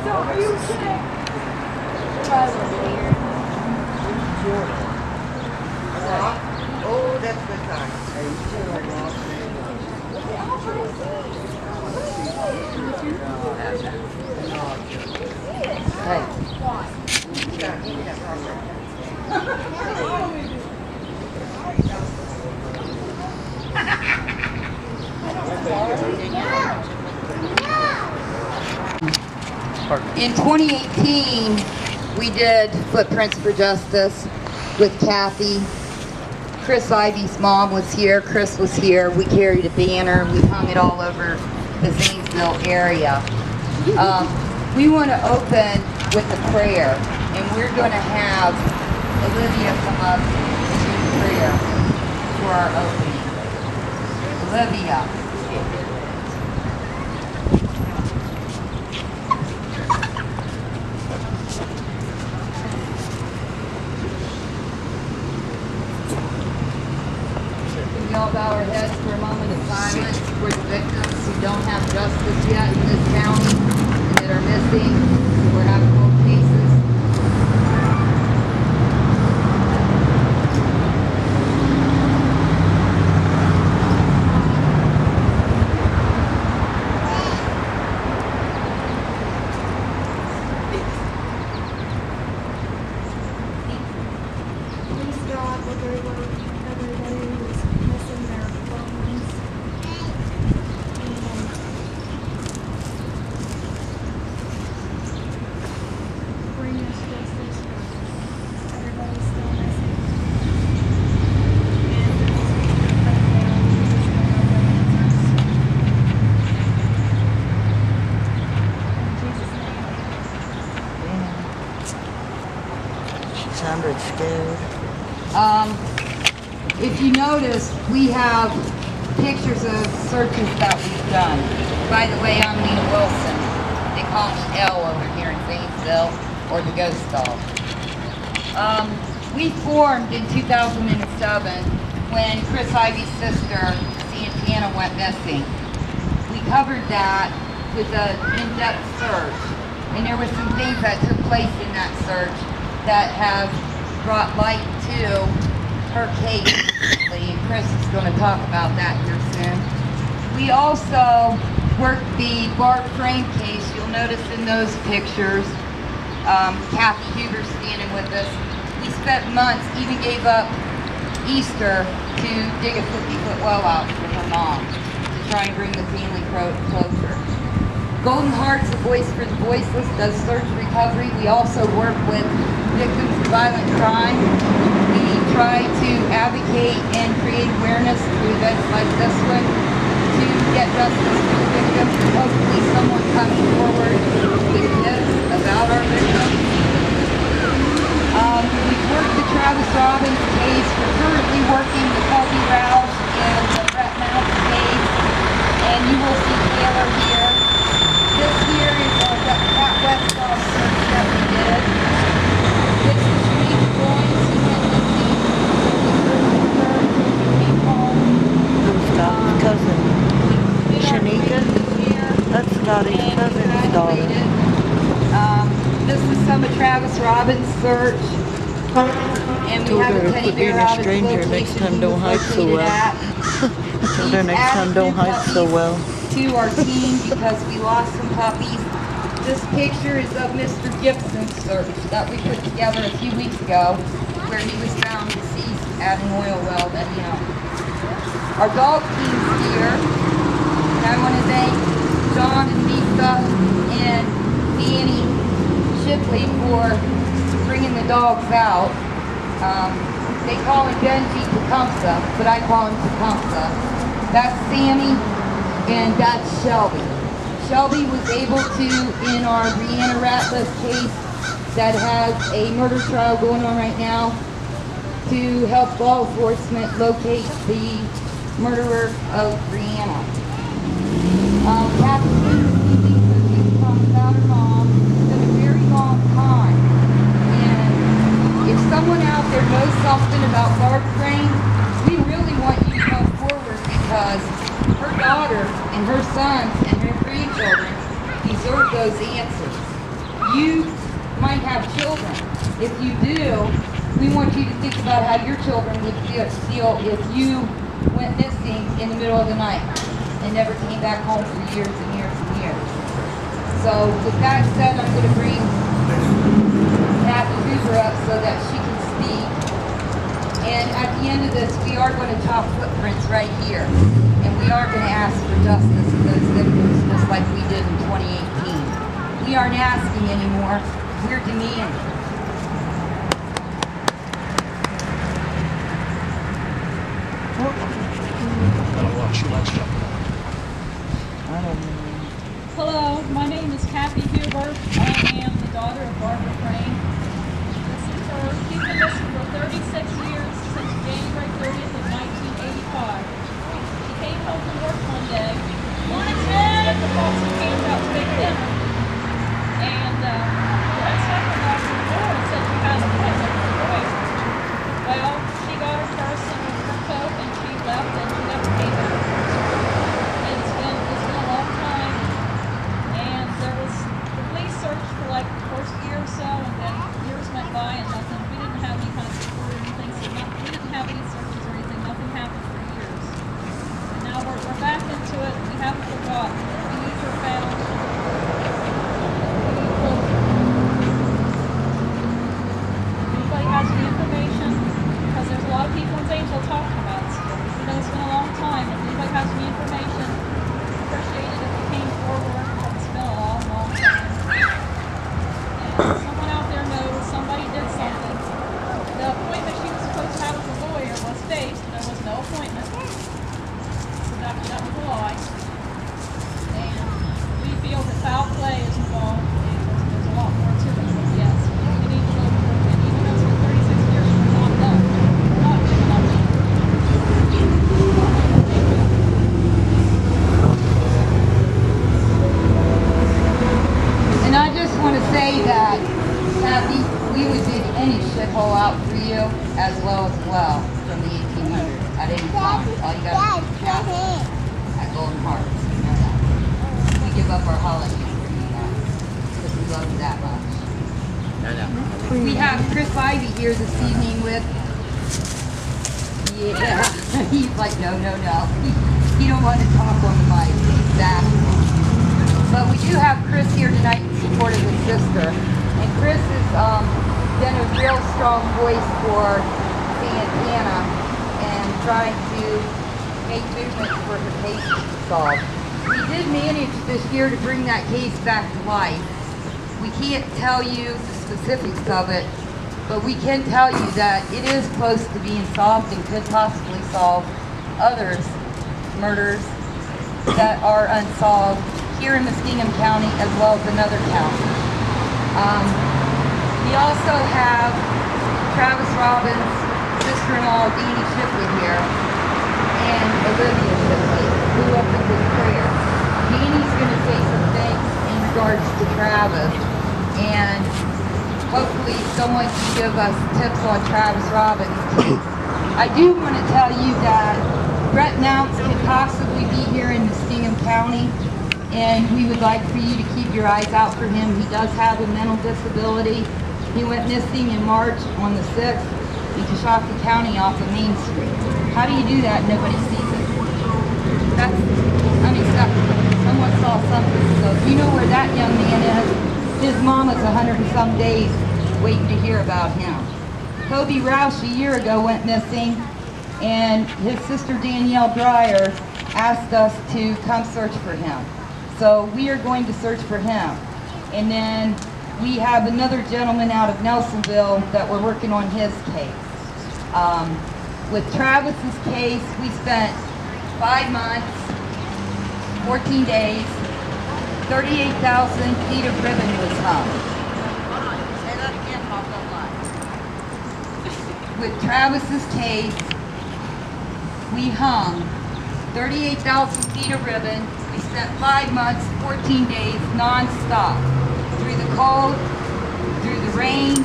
Are you kidding? Oh, that's good time. In 2018, we did Footprints for Justice with Kathy. Chris Ivy's mom was here, Chris was here. We carried a banner and we hung it all over the Zanesville area. We want to open with a prayer, and we're going to have Olivia come up and do prayer for our opening. Olivia. We all bow our heads for a moment of silence for the victims who don't have justice yet in this county and that are missing or have cold cases. Please God, look everybody who's missing their loved ones. And bring us justice for everybody still missing. And pray that Jesus will know the answers. In Jesus' name. She sounded scared. If you notice, we have pictures of searches that we've done. By the way, I'm Lena Wilson. They call me Elle over here in Zanesville, or the Ghost Doll. We formed in 2007 when Chris Ivy's sister, Santana, went missing. We covered that with an in-depth search, and there were some things that took place in that search that have brought light to her case recently, and Chris is going to talk about that here soon. We also worked the Barb Frame case. You'll notice in those pictures, Kathy Huber standing with us. We spent months, even gave up Easter to dig a 50-foot well out for her mom to try and bring the family closure. Golden Hearts, a voice for the voiceless, does search recovery. We also work with victims of violent crime. We try to advocate and create awareness through events like this one to get justice for the victims, and hopefully someone comes forward with tips about our victims. We've worked the Travis Robbins case. We're currently working the Colby Rouse and the Brett Mounts case, and you will see Taylor here. This here is that Westfall search that we did. It's the street boys who went missing. Came home. Who's Scott's cousin? Shanika? That's Scotty's cousin's daughter. This is some of Travis Robbins' search. And we Told have her a to teddy quit being bear a out at the stranger location next time, he don't was hide so located well. at. Told her next time don't hide so well. To our team because we lost some puppies. This picture is of Mr. Gibson's search that we put together a few weeks ago, where he was found deceased at an oil well that he owned. Our dog team's here, and I want to thank John and Lisa and Danny Shipley for bringing the dogs out. They call him Benji Tecumseh, but I call him Tecumseh. That's Sammy, and that's Shelby. Shelby was able to, in our Brianna Ratliff case that has a murder trial going on right now, to help law enforcement locate the murderer of Brianna. Kathy was talking about her mom. It's been a very long time. And if someone out there knows something about Barb Frame, we really want you to come forward because her daughter and her sons and her grandchildren deserve those answers. You might have children. If you do, we want you to think about how your children would feel if you went missing in the middle of the night and never came back home for years and years and years. So with that said, I'm going to bring Kathy Hoover up so that she can speak. And at the end of this, we are going to talk footprints right here. And we are going to ask for justice for those victims, just like we did in 2018. We aren't asking anymore. We're demanding. I don't know. Hello, my name is Kathy Huber. I am the daughter of Barbara Crane. This is her. She's been missing for 36 years since January 30th of 1985. She came home from work one day, wanted the box of cans out to make dinner, and I stopped her knocked on the door and said she had a present for the boy. Well, she got her purse and her coat and she left and she never came back. It's been a long time, and the police searched for like the first year or so, and then years went by and nothing. We didn't have any kind of support or anything, so we didn't have any searches or anything. Nothing happened for years. And now we're back into it. We haven't forgotten. We need her found. Anybody has any information? Because there's a lot of people in Zanesville talking about it still. We know it's been a long time. If anybody has any information, appreciate it if you came forward. It's been a long, long time. And someone out there knows somebody did something. The appointment she was supposed to have with the lawyer was faked. There was no appointment. So that was a lie. And we feel that foul play is involved. And there's a lot more to it. But yes, we need to go forward. And even though it's been 36 years, we're not done. We're not giving up. And I just want to say that, Kathy, we would dig any shithole out for you as well from the 1800s at any time. All you got to do is chat at Golden Hearts. You know that. We give up our holidays for you guys because we love you that much. We have Chris Ivy here this evening with. Yeah, he's like, no. He don't want to talk on the mic. Exactly. But we do have Chris here tonight in support of his sister. And Chris has been a real strong voice for Santana and trying to make movements for her case to be solved. We did manage this year to bring that case back to life. We can't tell you the specifics of it, but we can tell you that it is close to being solved and could possibly solve others' murders that are unsolved here in Muskingum County as well as another county. We also have Travis Robbins' sister-in-law, Danny Shipley here, and Olivia Shipley, who opened with prayer. Danny's going to say some things in regards to Travis, and hopefully someone can give us tips on Travis Robbins' case. I do want to tell you that Brett Mounts could possibly be here in Muskingum County, and we would like for you to keep your eyes out for him. He does have a mental disability. He went missing in March on the 6th in Coshocton County off of Main Street. How do you do that and nobody sees it? That's unacceptable. Someone saw something. So if you know where that young man is, his mom is 100 and some days waiting to hear about him. Kobe Roush a year ago went missing, and his sister Danielle Dreyer asked us to come search for him. So we are going to search for him. And then we have another gentleman out of Nelsonville that we're working on his case. With Travis's case, we spent 5 months, 14 days, 38,000 feet of ribbon was hung. Say that again, Pop, don't lie. With Travis's case, we hung 38,000 feet of ribbon. We spent 5 months, 14 days, non-stop, through the cold, through the rain,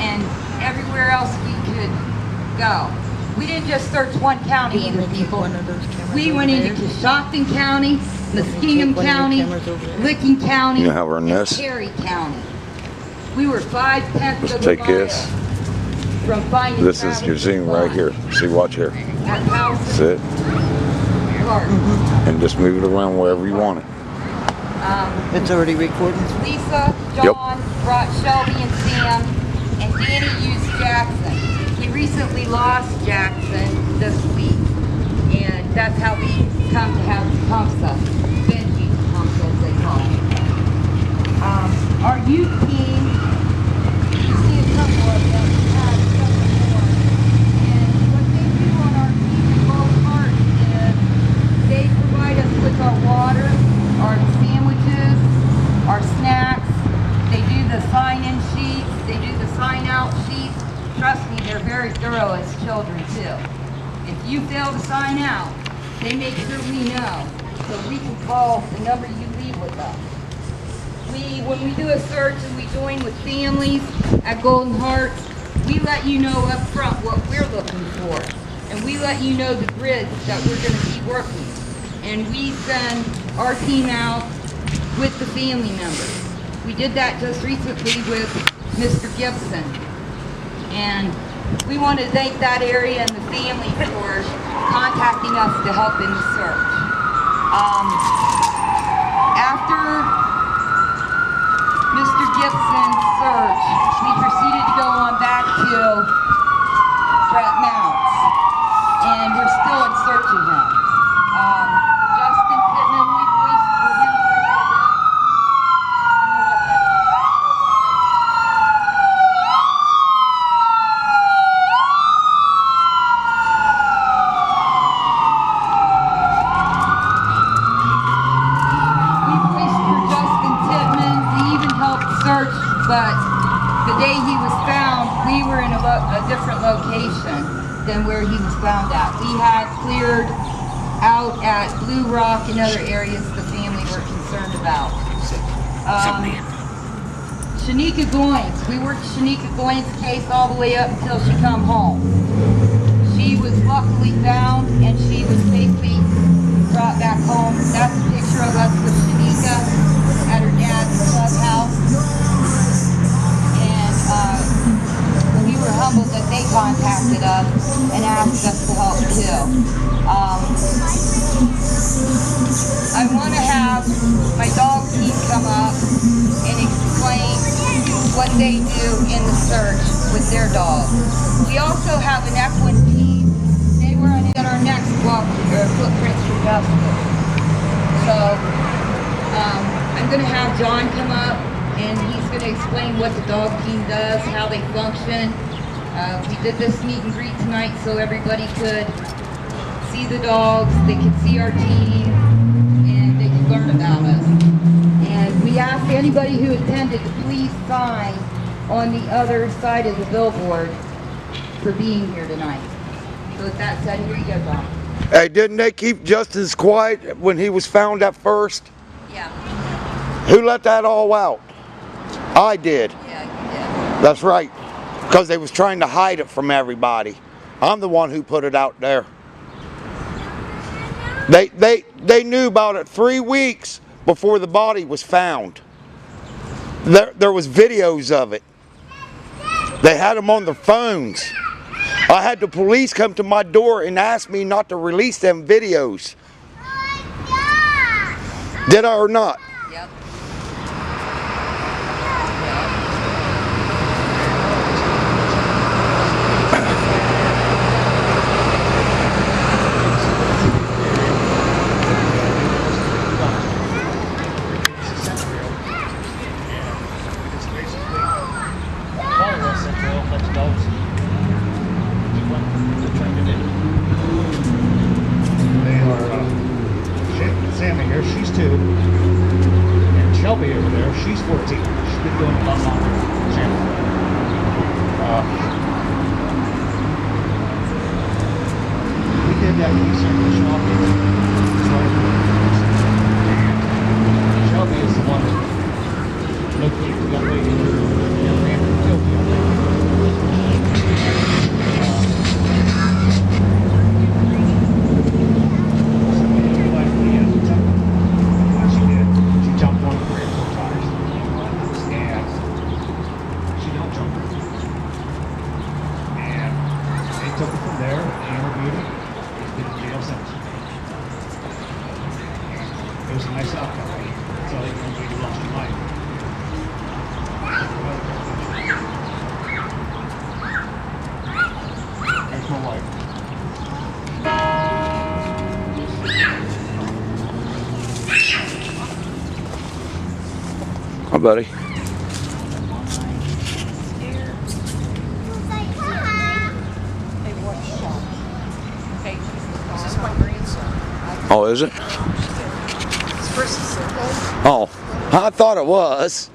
and everywhere else we could go. We didn't just search one county either, people. We went into Coshocton County, Muskingum County, Licking County, You have her in and this? Perry County. We were 5/10 Let's of a take mile this. from finding This is Travis your scene right here. See, watch here. at House Sit Park. and just move it around wherever you want it. It's already recording. Lisa, John brought Shelby and Sam, and Danny used Jackson. He recently lost Jackson this week, and that's how we come to have Tecumseh, Benji Tecumseh as they call him. Our youth team, you see a couple of them, we have several more, and what they do on our team in Gold Heart is they provide us with our water, our sandwiches, our snacks. They do the sign-in sheets. They do the sign-out sheets. Trust me, they're very thorough as children too. If you fail to sign out, they make sure we know so we can call the number you leave with us. When we do a search and we join with families at Golden Heart, we let you know up front what we're looking for. And we let you know the grids that we're going to be working. And we send our team out with the family members. We did that just recently with Mr. Gibson. And we want to thank that area and the family for contacting us to help in the search. After Mr. Gibson's search, we proceeded to go on back to Brett Mounts. And we're still in search of him. Justin Pittman, we voiced for him for a little bit. We voiced for Justin Pittman. We even helped search, but the day he was found, we were in a different location than where he was found at. We had cleared out at Blue Rock and other areas the family were concerned about. Shanika Goins, we worked Shanika Goins' case all the way up until she come home. She was luckily found and she was safely brought back home. That's a picture of us with Shanika at her dad's clubhouse. And we were humbled that they contacted us and asked us to help too. I want to have my dog team come up and explain what they do in the search with their dogs. We also have an equine team. They were at our next Footprints for Justice. So I'm going to have John come up and he's going to explain what the dog team does, how they function. We did this meet and greet tonight so everybody could see the dogs, they could see our team, and they could learn about us. And we asked anybody who attended to please sign on the other side of the billboard for being here tonight. So with that said, here you go, John. Hey, didn't they keep Justice quiet when he was found at first? Yeah. Who let that all out? I did. Yeah, you did. That's right. Because they was trying to hide it from everybody. I'm the one who put it out there. They knew about it 3 weeks before the body was found. There was videos of it. They had them on their phones. I had the police come to my door and ask me not to release them videos. Did I or not? Yep. Sammy here, she's 2. And Shelby over there, she's 14. She's been doing it a lot longer. We did that research shopping. And Shelby is the one that located the young lady and ran and killed the young lady. It was a nice outcome. That's all you can do to lost your life. There's my wife. Hi, buddy. This is my grandson. Oh, is it? It's Chris's son. Oh, I thought it was.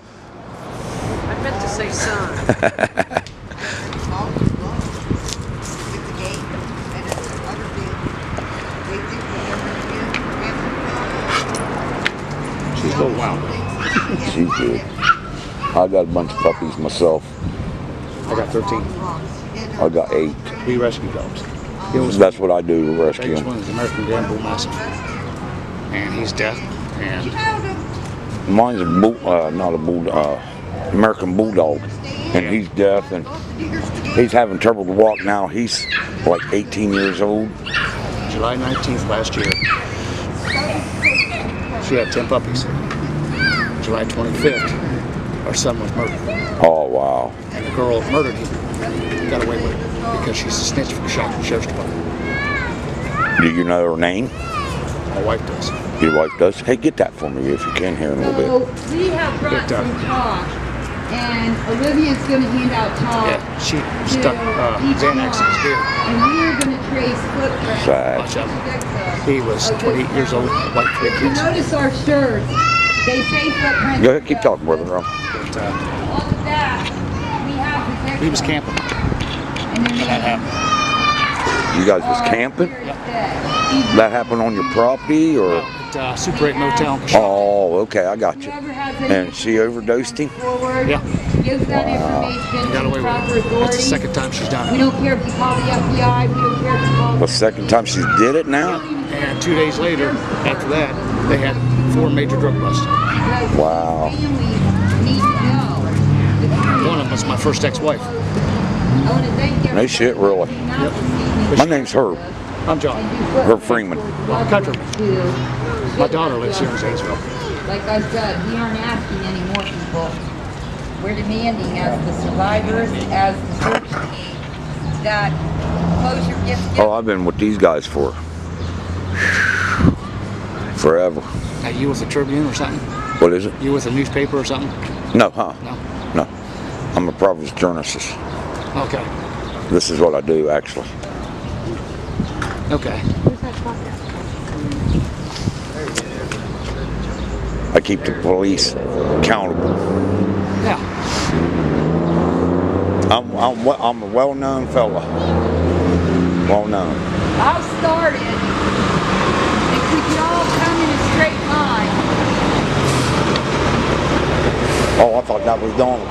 I meant to say son. She's going wild. She's good. I got a bunch of puppies myself. I got 13. I got 8. We rescue dogs. The oldest That's what I do, rescue biggest them. one is American Grand Bull Mastiff. And he's deaf. And Mine's a bull, not a bull, American Bulldog. And he's deaf and he's having trouble to walk now. He's like 18 years old. July 19th last year, she had 10 puppies. July 25th, our son was murdered. Oh, wow. And the girl that murdered him got away with it because she's a snitch for the sheriff's department. Do you know her name? My wife does. Your wife does? Hey, get that for me if you can here in a little bit. So we have brought But, some chalk, and Olivia's going to hand out chalk. Yeah, she stuck Xanax in his beard. And we are going to trace footprints. Sad. Watch out. Victim. He was 28 years old, white three If you kids. notice our shirts, they say footprints. Go ahead, keep talking, brother. Ron. But, On the back, we have the victim. he was camping And then when that happened. You guys was camping? That happened on your property or? At Super 8 Motel in Coshawk. Oh, okay, I got you. Whoever has any And she overdosed him? forward, Yeah. gives that information He got to away the with proper it. That's the authorities. second time she's done We it. don't care if you call the FBI, we don't care if you call The second time she did it now? And 2 days later, after that, they had 4 major drug busts. because Wow. families need to know. the truth. One of them was my first ex-wife. I want to thank everybody No shit, really. for not receiving My name's Herb. I'm John. Herb Freeman. Country. My daughter lives here in Zanesville. Like I said, we aren't asking any more people. We're demanding as the survivors, as the search team, that closure gets Oh, I've been with these guys for forever. Are you with the Tribune or something? What is it? You with a newspaper or something? No, huh? No. No. I'm a Providence journalist. Okay. This is what I do, actually. Okay. I keep the police accountable. Yeah. I'm a well-known fella. Well-known. I'll start it. If we could all come in a straight line. Oh, I thought that was Donald.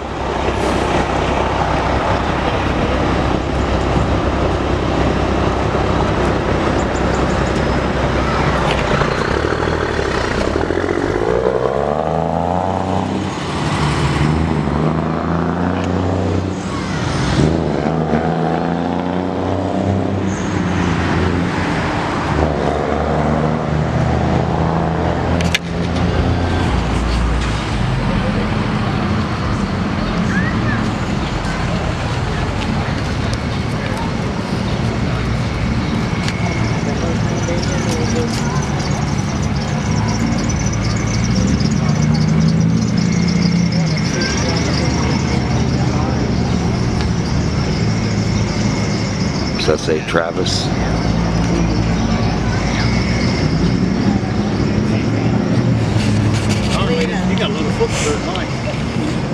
Does that say Travis? You got a little footprint in mine.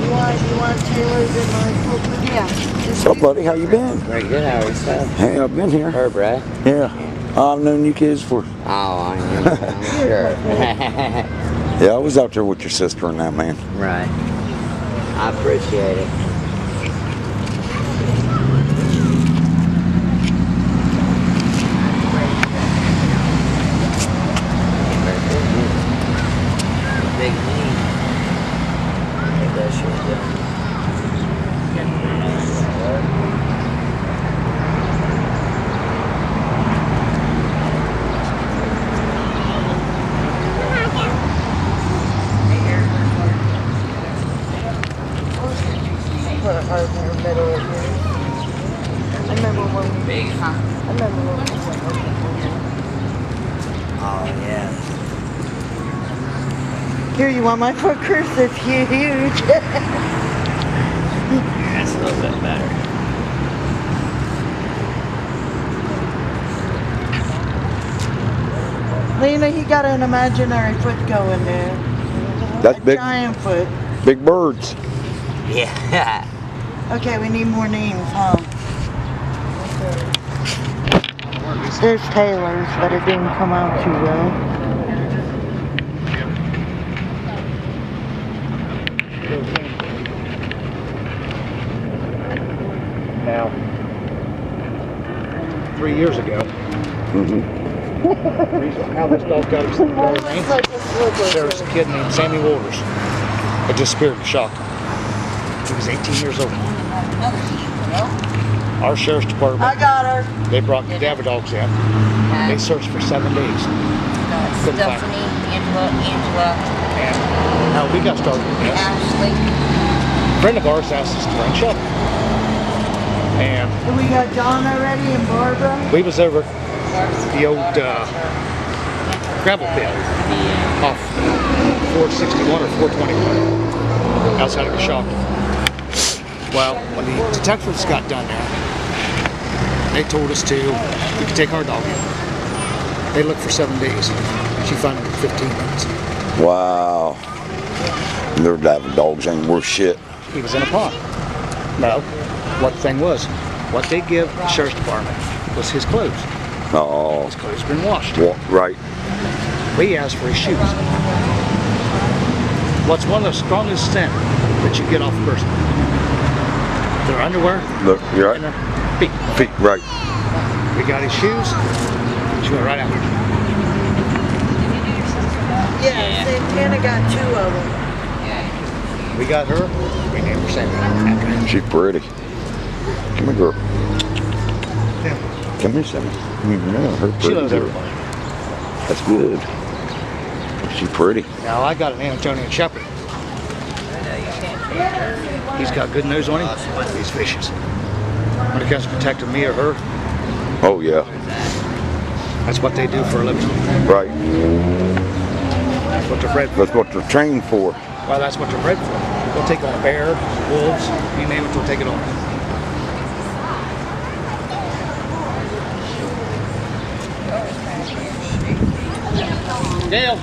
You want Taylor's in my footprint? Yeah. What's up, buddy? How you been? Very good, how are yourself? Hey, I've been here. Herb, right? Yeah. I've known you kids for... Oh, I know, I'm sure. Yeah, I was out there with your sister and that, man. Right. I appreciate it. Big knee. I think that should done. Here, you want my foot, Chris? It's huge. That's a little bit better. Lena, he got an imaginary foot going there. That's A big, giant foot. big birds. Yeah. Okay, we need more names, huh? There's Taylor's, but it didn't come out too well. Now, 3 years ago, the reason how this dog got his name, there's a kid named Sammy Walters that disappeared in shock. He was 18 years old. Our sheriff's department, I got her. they brought cadaver dogs in. They searched for 7 days. Couldn't find Stephanie, Angela, And how we got started with this, Ashley. a friend of ours asked us to bring Shelby. And And we got John already and Barbara. we was over the old gravel pit off 461 or 421 outside of Coshocton. Well, when the detectives got done there, they told us we could take our dog in. They looked for 7 days. She found him in 15 minutes. Wow. Their diving dogs ain't worth shit. He was in a pond. No, what the thing was, what they give the sheriff's department was his clothes. Oh, His clothes been washed. right. We asked for his shoes. What's one of the strongest scent that you get off a person? Their underwear Look, you're and right. their feet. Feet, right. We got his shoes. She went right out. Yeah, Santana got 2 of them. We got her. We named her Sammy. She's pretty. Come here, girl. Yeah. Come here, Sammy. Yeah, her She pretty loves girl. everybody. That's good. She's pretty. Now I got an Anatolian Shepherd. He's got good nose on him. He's vicious. When it comes to protecting me or her, Oh, yeah. that's what they do for a living. Right. That's what they're bred for. That's what they're trained for. Well, that's what they're bred for. They'll take on a bear, wolves, you name it, they'll take it on. Gail.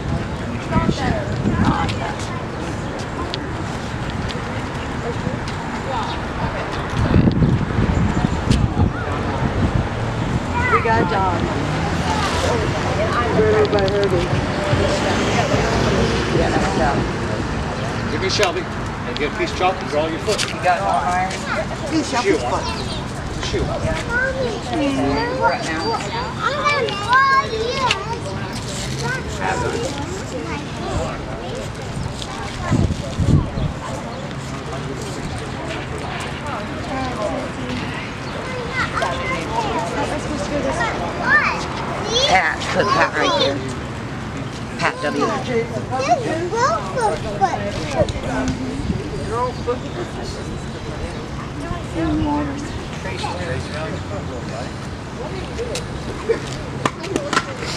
We got John. Everybody heard him. Give me Shelby. And get a piece of chalk and draw your foot. You got more iron? He's Shoe Shelby's on. foot. It's a shoe. Right now. Pat, put Pat right there. Pat W.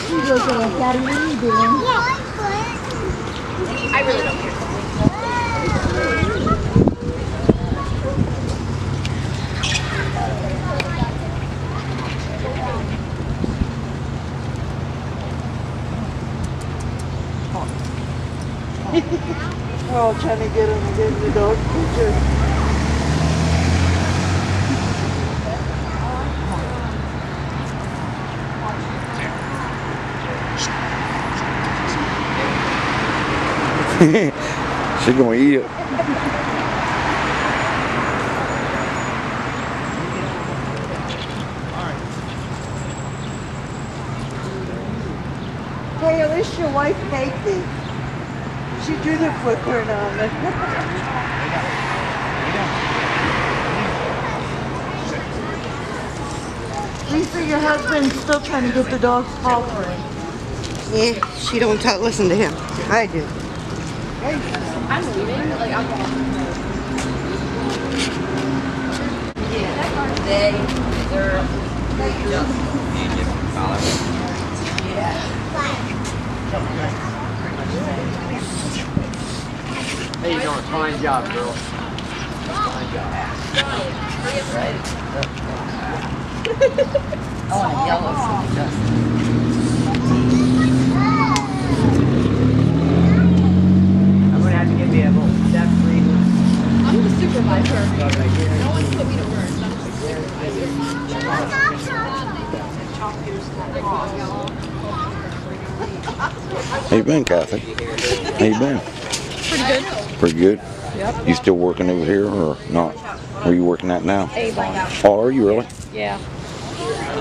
He goes, Daddy, what are you doing? I really don't care. We're all trying to get him to get in the dog picture. She's gonna eat it. Hey, at least your wife baked it. She drew the footprint on it. Lisa, your husband's still trying to get the dog's paw print. Yeah, she don't listen to him. I do. I'm leaving. Like, I'm They deserve justice. Yeah. Hey, you're doing a fine job, girl. Fine job. I want a yellow so just. I'm gonna have to give you a little step free. I'm the supervisor. No one put me to work. I'm the supervisor. How you been, Kathy? How you been? Pretty good. Pretty good? Yep. You still working over here or not? Where are you working at now? Avon. Oh, are you really? Yeah.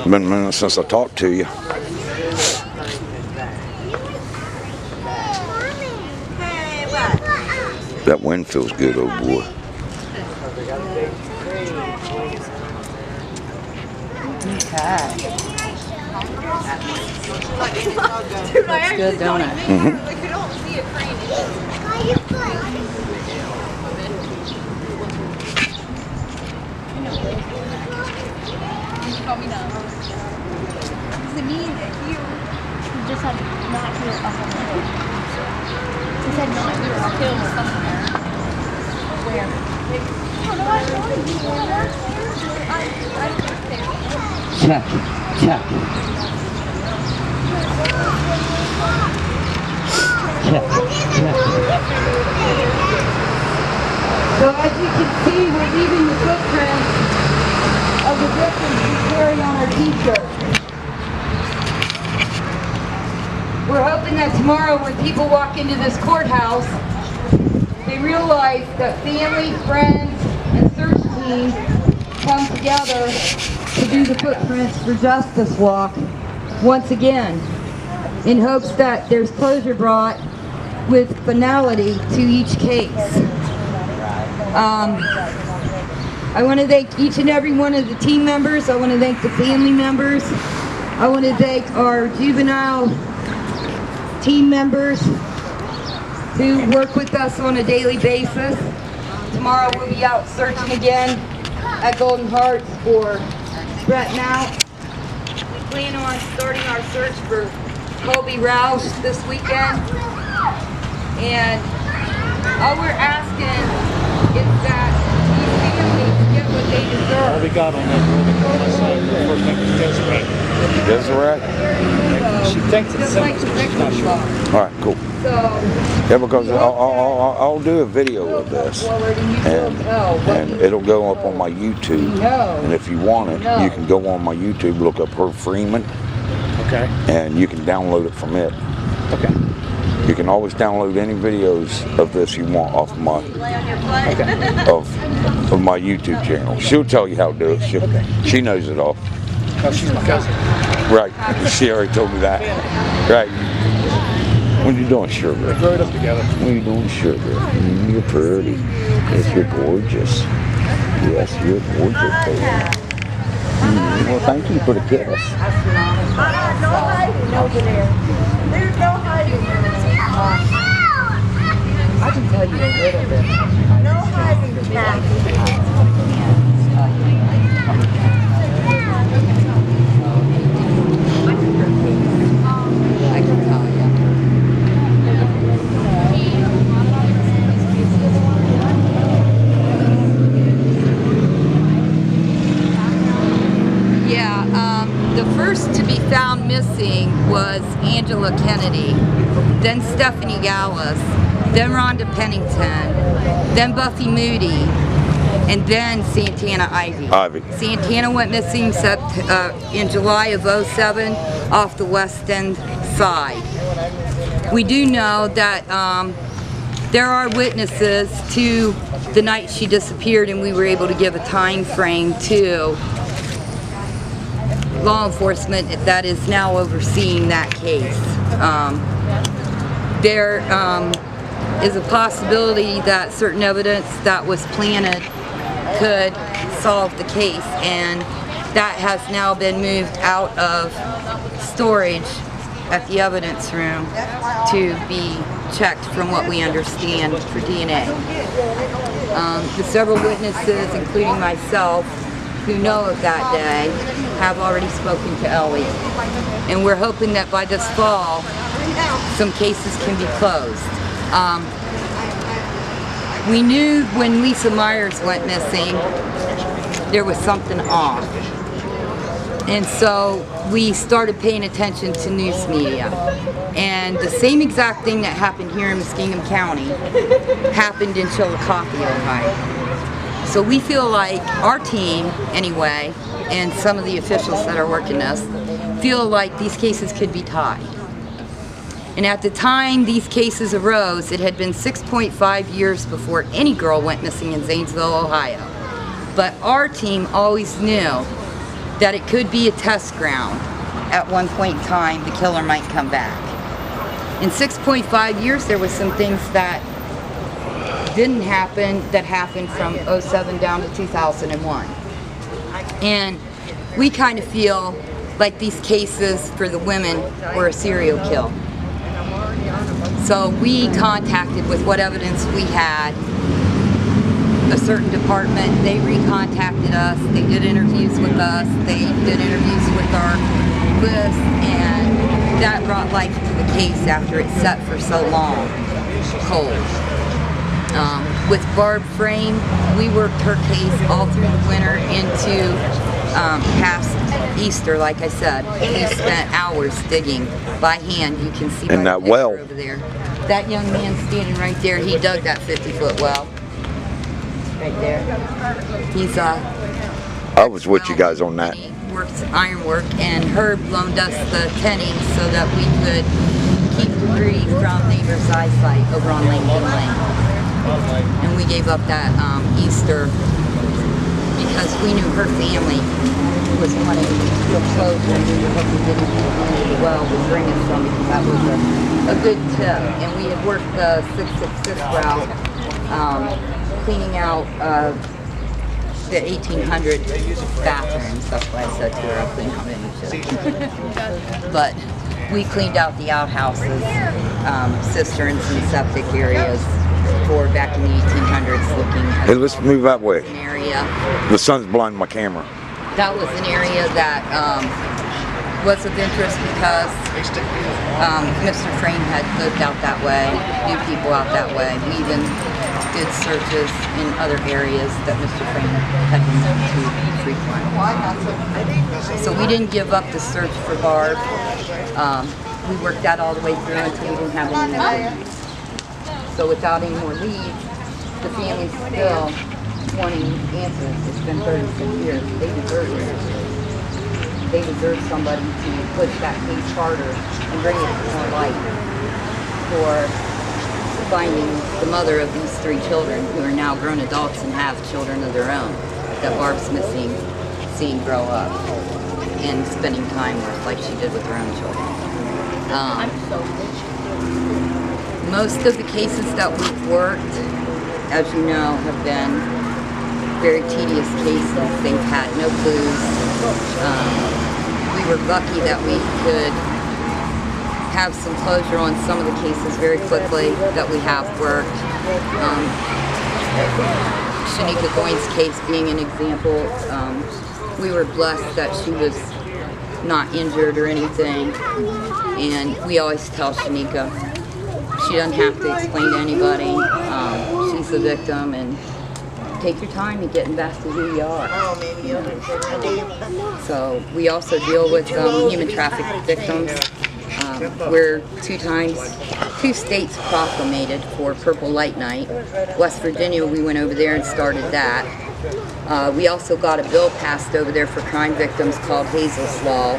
Been a minute since I talked to you. That wind feels good, oh boy. Okay. Looks good, don't it? Mm-hmm. Does it mean that you just had not here up on the hill? He said not here, a hill somewhere. Where? Oh, no, I saw you. Check, check. Check, check. So as you can see, we're leaving the footprints of the victims we carry on our t-shirts. We're hoping that tomorrow when people walk into this courthouse, they realize that family, friends, and search teams come together to do the Footprints for Justice walk once again, in hopes that there's closure brought with finality to each case. I want to thank each and every one of the team members. I want to thank the family members. I want to thank our juvenile team members who work with us on a daily basis. Tomorrow we'll be out searching again at Golden Hearts for Brett Mount. We plan on starting our search for Colby Roush this weekend. And all we're asking is that these families get what they deserve. All we got on that road, my side, the first name was Desiree. Desiree? She thinks it's Just like simple, the she's not victim sure. box. All right, cool. So, Yeah, because I'll do a video of this, and it'll go up on my YouTube. And if you want it, you can go on my YouTube, look up Herb Freeman, Okay. and you can download it from it. Okay. You can always download any videos of this you want off my of my YouTube channel. She'll tell you how to do it. She knows it all. Oh, she's my cousin. Right. She already told me that. Right. What are you doing, sugar? We grew up together. What are you doing, sugar? You're pretty. Yes, you're gorgeous. Yes, you're gorgeous, baby. Well, thank you for the kiss. No hiding over there. There's no hiding. I can tell you a little bit. No hiding, Kathy. I can tell you. Yeah, the first to be found missing was Angela Kennedy, then Stephanie Gallus, then Rhonda Pennington, then Buffy Moody, and then Santana Ivy. Santana went missing in July of '07 off the West End side. We do know that there are witnesses to the night she disappeared, and we were able to give a time frame to law enforcement that is now overseeing that case. There is a possibility that certain evidence that was planted could solve the case, and that has now been moved out of storage at the evidence room to be checked from what we understand for DNA. The several witnesses, including myself, who know of that day, have already spoken to Ellie. And we're hoping that by this fall, some cases can be closed. We knew when Lisa Myers went missing, there was something off. And so we started paying attention to news media. And the same exact thing that happened here in Muskingum County happened in Chillicothe, Ohio. So we feel like our team, anyway, and some of the officials that are working this, feel like these cases could be tied. And at the time these cases arose, it had been 6.5 years before any girl went missing in Zanesville, Ohio. But our team always knew that it could be a test ground. At one point in time, the killer might come back. In 6.5 years, there was some things that didn't happen that happened from 07 down to 2001. And we kind of feel like these cases for the women were a serial kill. So we contacted with what evidence we had a certain department. They recontacted us, they did interviews with us, they did interviews with our list, and that brought life to the case after it sat for so long, cold. With Barb Frame, we worked her case all through the winter into past Easter, like I said. We spent hours digging by hand. You can see by in that the picture well over there. That young man standing right there, he dug that 50-foot well. Right there. He's I was with you guys on that. He works ironwork, and Herb loaned us the tenny so that we could keep debris from neighbors' eyesight over on Lincoln Lane. And we gave up that Easter because we knew her family was wanting the closure, and we were hoping that the well would bring us some, because that was a good tip. And we had worked the 666 route, cleaning out the 1800 bathrooms. That's why I said to her, I'll clean out any shit. But we cleaned out the outhouses, cisterns and septic areas for back in the 1800s, looking at Hey, let's move that way. an area. The sun's blinding my camera. That was an area that was of interest because Mr. Frame had lived out that way, knew people out that way. We even did searches in other areas that Mr. Frame had been known to frequent. So we didn't give up the search for Barb. We worked that all the way through until we didn't have any more leads. So without any more leads, the family's still wanting answers. It's been 36 years. They deserve it. They deserve somebody to push that case harder and bring it to more light for finding the mother of these 3 children who are now grown adults and have children of their own that Barb's missing, seeing grow up and spending time with like she did with her own children. Most of the cases that we've worked, as you know, have been very tedious cases. They've had no clues. We were lucky that we could have some closure on some of the cases very quickly that we have worked. Shanika Goins' case being an example, we were blessed that she was not injured or anything, and we always tell Shanika she doesn't have to explain to anybody. She's the victim, and take your time in getting back to who you are. So we also deal with human trafficking victims. We're 2 states proclamated for Purple Light Night. West Virginia, we went over there and started that. We also got a bill passed over there for crime victims called Hazel's Law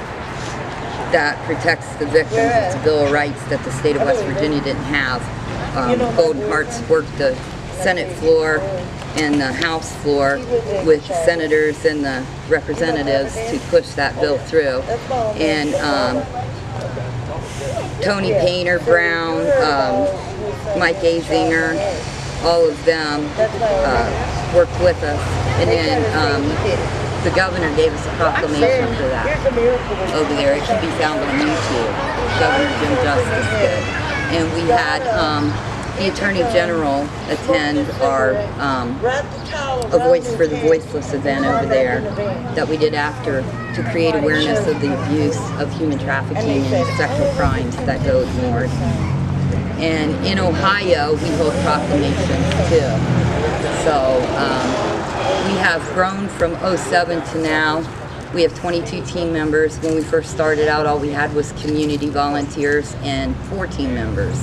that protects the victims. It's a Bill of Rights that the state of West Virginia didn't have. Golden Hearts worked the Senate floor and the House floor with the senators and the representatives to push that bill through. And Tony Painter, Brown, Mike Azinger, all of them worked with us. And then the governor gave us a proclamation for that over there. It can be found on YouTube. Governor Jim Justice did. And we had the Attorney General attend our A Voice for the Voiceless event over there that we did after to create awareness of the abuse of human trafficking and sexual crimes that go ignored. And in Ohio, we hold proclamations too. So we have grown from '07 to now. We have 22 team members. When we first started out, all we had was community volunteers and 4 team members.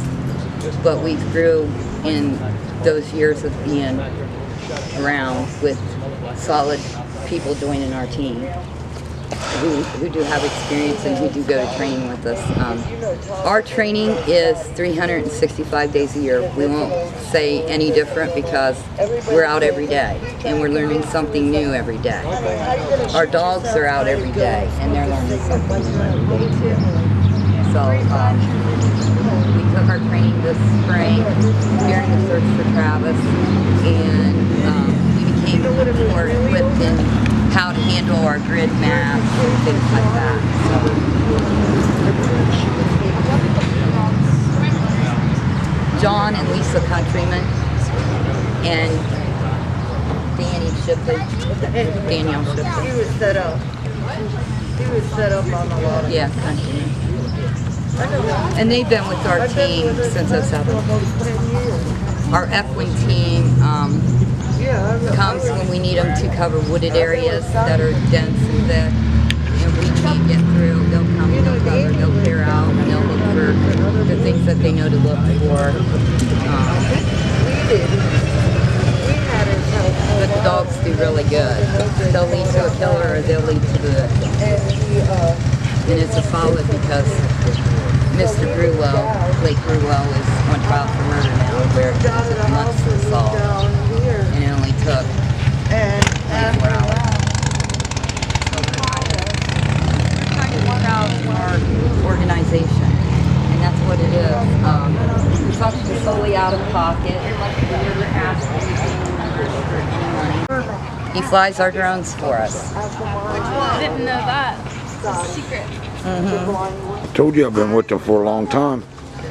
But we grew in those years of being around with solid people joining our team who do have experience and who do go to training with us. Our training is 365 days a year. We won't say any different because we're out every day and we're learning something new every day. Our dogs are out every day and they're learning something new every day too. So we took our training this spring during the search for Travis, and we became more equipped in how to handle our grid maps and things like that. So, John and Lisa Countryman and Danny Shipley, Danielle Shipley. He was set up. He was set up on a lot of. Yeah, Countryman. And they've been with our team since '07. Our F1 team comes when we need them to cover wooded areas that are dense and thick, and we can't get through. They'll come, they'll cover, they'll clear out, and they'll look for the things that they know to look for. But the dogs do really good. They'll lead to a killer or they'll lead to the... And it's a solid because Mr. Grewell, Blake Grewell, is on trial for murder now, where it took months to solve, and it only took 24 hours. So we're trying to work out our organization, and that's what it is. We function solely out of pocket. We never ask for any money. He flies our drones for us. I didn't know that. It's a secret. Told you I've been with them for a long time.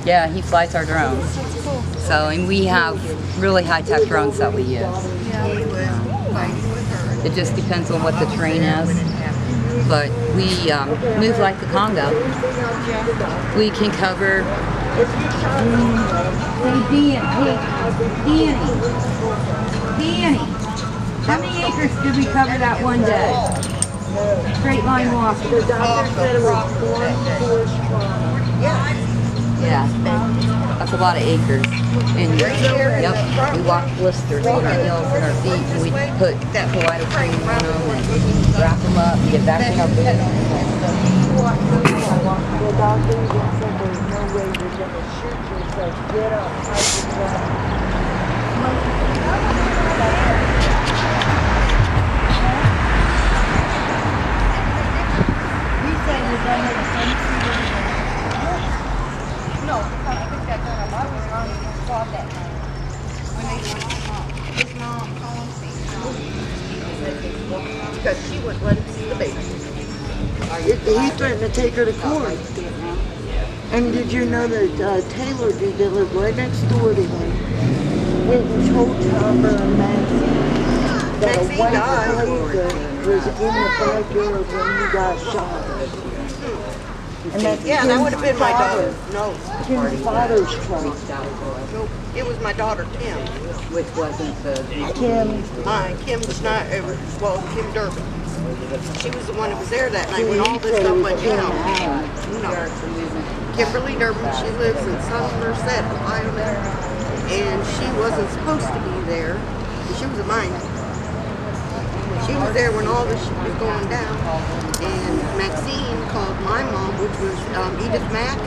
Yeah, he flies our drones. So, and we have really high-tech drones that we use. It just depends on what the terrain is. But we move like the Congo. We can cover... Danny, how many acres did we cover that one day? Straight line walking. The doctor said it was 4 Yeah, that's a lot of acres. And yep, we walk blisters on our heels and our feet, and we put Kaleido cream on them and wrap them up and get back in our boots. The doctor even said there's no way you're going to shoot yourself. Get up, hide No, because I think that I was on and saw that night. When they went his mom called me. Because she wouldn't let him see the baby. He threatened to take her to court. And did you know that Taylor did live right next door to him? Went and told Chopper and Maxie that a white tiger was in the backyard when he got shot. And that's That would have been my daughter. No, Kim's father's truck. it was my daughter Kim. Which wasn't the... Kim, Kim was not, Kim Durbin. She was the one that was there that night when all this stuff went down. No. Kimberly Durbin, she lives in Somerset, Ohio there. And she wasn't supposed to be there. She was a minor. She was there when all this shit was going down. And Maxine called my mom, which was Edith Mack,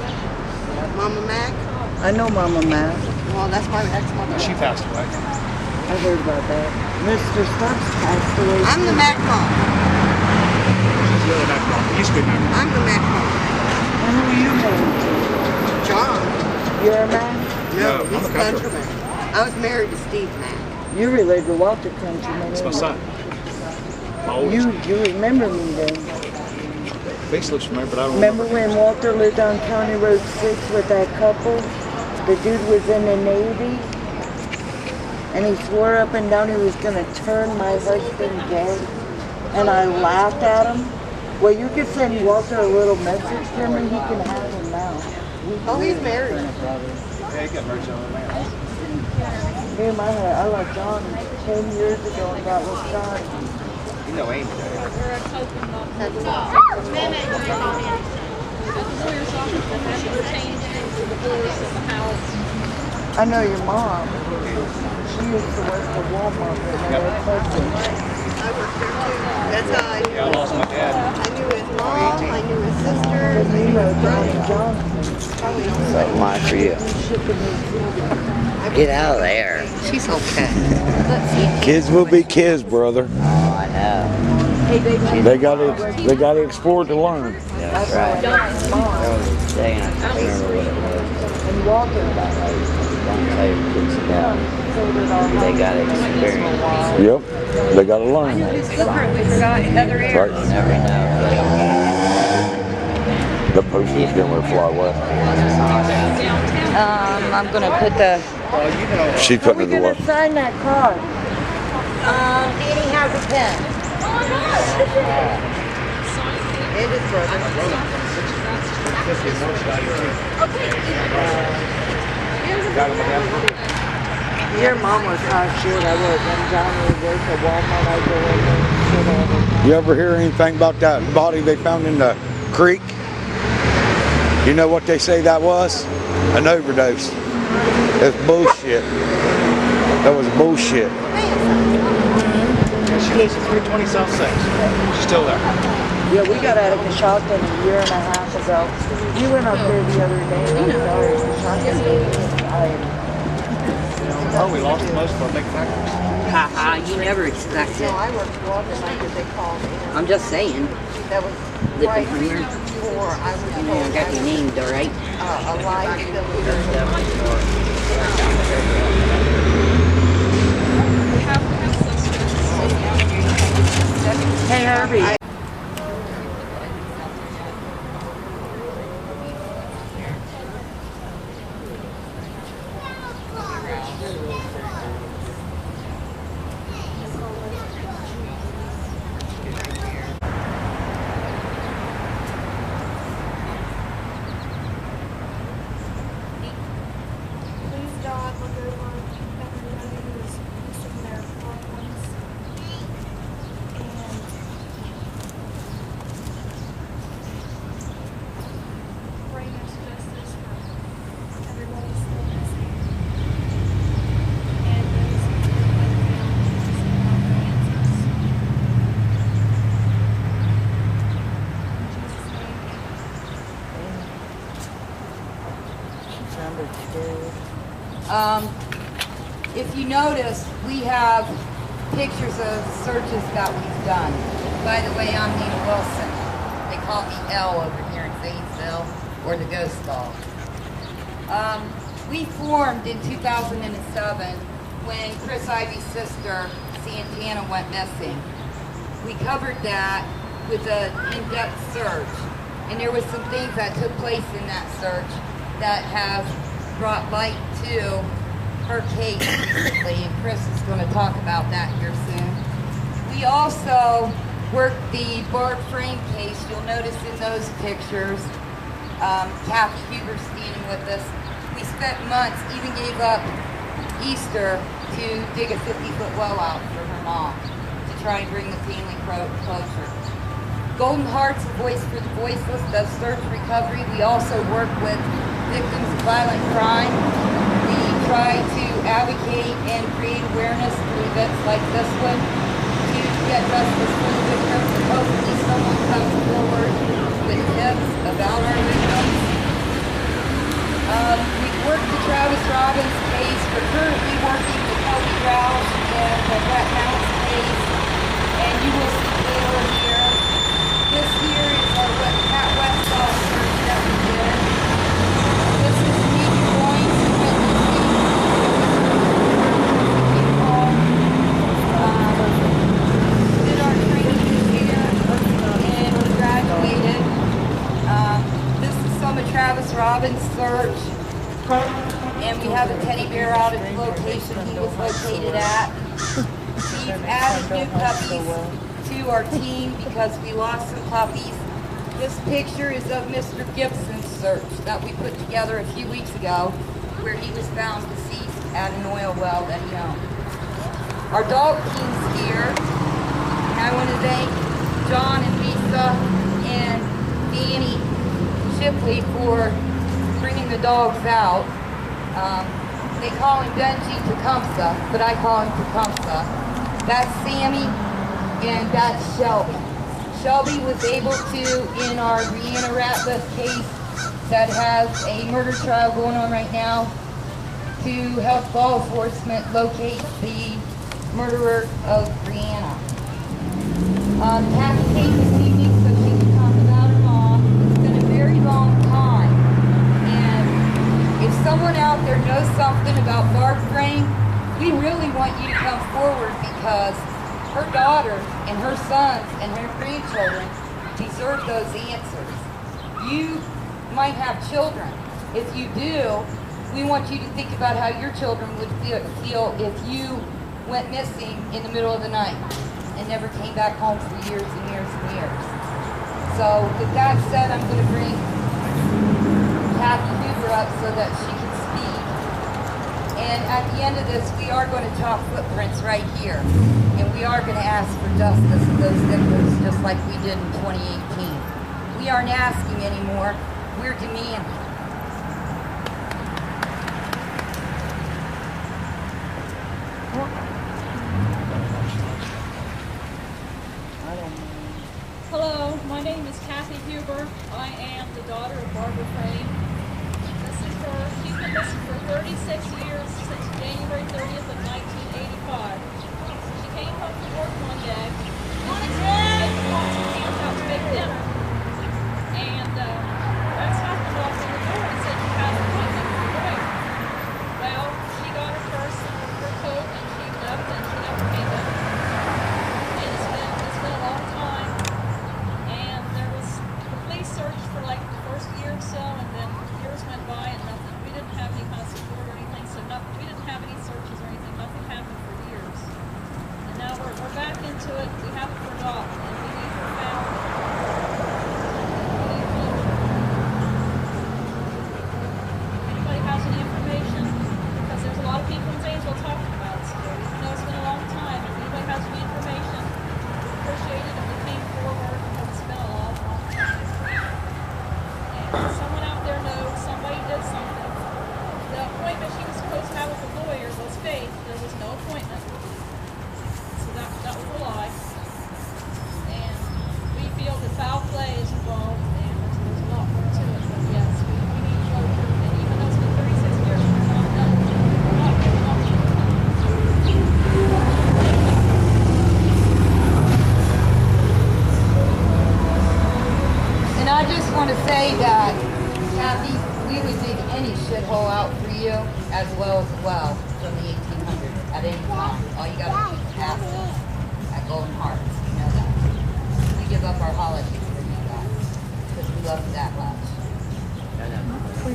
Mama Mack. I know Mama Matt. Well, that's my ex-mother. She passed away. I heard about that. Mr. Stubbs passed away. I'm the Mack mom. She's the other Mac mom. Used to be Mac mom. I'm the Mack mom. And who are you married to? John. You're a man? No, I'm he's a country. countryman. I was married to Steve Mack. You're related to Walter Countryman. It's my son. My oldest. You remember me then. Face looks familiar, but I don't Remember when Walter lived on County Road 6 with that couple? The dude was in the Navy. And he swore up and down he was going to turn my husband gay. And I laughed at him. Well, you could send Walter a little message from him. He can have him now. Oh, he's married. Yeah, he got married to another man. Me and my I left John 10 years ago and got with John. You know Amy, right? We're hoping not to. The lawyer's office that has pertained to the divorce of the house. I know your mom. She used to work for Walmart and they were close. I worked there too. That's how I knew. Yeah, I lost my dad. I knew his mom, I knew his sister, I You knew know his brother. Johnny Johnson. Something like for you. Get out of there. She's okay. Kids will be kids, brother. Oh, I know. They gotta explore to learn. Yeah, that's right. There was a saying, I can't remember what it was. And Walter. Don't tell your kids about it. They got to experience. Yep, they gotta learn. We forgot another area. Right. You never know. The poster's gonna fly away. I'm gonna put the. She's putting it We're away. gonna sign that card. Danny has a pen. And his brother. Your mom was hot shit. I was when Johnny would work at Walmart. I go in there and shit on him. You ever hear anything about that body they found in the creek? You know what they say that was? An overdose. It's bullshit. That was bullshit. She lives at 320 South 6th. She's still there. Yeah, we got out of Coshocton a year and a half ago. You went up there the other day. I'm sorry, Coshocton. Oh, we lost most of our big factories. Haha, you never expect No, it. I worked for Walmart because they called in. I'm just saying. That was Living right from here. before I was I told mean, I got you named, all right? a liability. We have sisters. Hey, Herbie. Please God, look over everybody who's missing their loved ones. And bring us justice for everybody still missing. And those who have been found missing without answers. In Jesus' name, Sounded scared. If you notice, we have pictures of searches that we've done. By the way, I'm Nina Wilson. They call me Elle over here in Zanesville, or the Ghost Dog. We formed in 2007 when Chris Ivy's sister, Santana, went missing. We covered that with an in-depth search. And there was some things that took place in that search that have brought light to her case recently, and Chris is going to talk about that here soon. We also worked the Barb Frame case. You'll notice in those pictures, Kathy Huber standing with us. We spent months, even gave up Easter to dig a 50-foot well out for her mom to try and bring the family closure. Golden Hearts, a voice for the voiceless, does search recovery. We also work with victims of violent crime. We try to advocate and create awareness through events like this one to get justice for the victims, and hopefully someone comes forward with tips about our victims. We've worked the Travis Robbins case. We're currently working the Kelly Rouse and the Brett Mounts case, and you will see Taylor here. This here is our Pat Westall search that we did. This is me going to did our training this year and we graduated. This is some of Travis Robbins' search. And we have a teddy bear out at the location he was located at. We've added new puppies to our team because we lost some puppies. This picture is of Mr. Gibson's search that we put together a few weeks ago, where he was found deceased at an oil well that he owned. Our dog team's here, and I want to thank John and Lisa and Danny Shipley for bringing the dogs out. They call him Benji Tecumseh, but I call him Tecumseh. That's Sammy, and that's Shelby. Shelby was able to, in our Brianna Ratliff case that has a murder trial going on right now, to help law enforcement locate the murderer of Brianna. Kathy came this evening so she could talk about her mom. It's been a very long time. And if someone out there knows something about Barb Frame, we really want you to come forward because her daughter and her sons and her grandchildren deserve those answers. You might have children. If you do, we want you to think about how your children would feel if you went missing in the middle of the night and never came back home for years and years and years. So with that said, I'm going to bring Kathy Huber up so that she can speak. And at the end of this, we are going to chalk footprints right here. And we are going to ask for justice for those victims just like we did in 2018. We aren't asking anymore, we're demanding. Hello, my name is Kathy Huber. I am the daughter of Barbara Frame. This is her. She's been missing for 36 years since January 30th of 1985. She came home from work one day. She was out to make dinner. And that's happened off in the door and said she has an appointment for the lawyer. Well, she got her purse and her coat and she left and she never came back. And it's been a long time. And there was the police searched for like the first year or so, and then years went by and nothing. We didn't have any kind of support or anything, so we didn't have any searches or anything. Nothing happened for years. And now we're back into it. We haven't forgotten, and we need her found. We need closure. If anybody has any information, because there's a lot of people in Zanesville talking about it still. Even though it's been a long time, if anybody has any information, we appreciate it if they came forward, because it's been a long, long time. And someone out there knows somebody did something. The appointment she was supposed to have with the lawyer was fake. There was no appointment. So that was a lie. And we feel that foul play is involved, and there's a lot more to it. But yes, we need closure. And even though it's been 36 years, we're not done. We're not giving up. And I just want to say that, Kathy, we would dig any shithole out for you as well as a well from the 1800s at any time. All you got to do is ask us at Golden Hearts. You know that. We give up our holidays for you guys because we love you that much.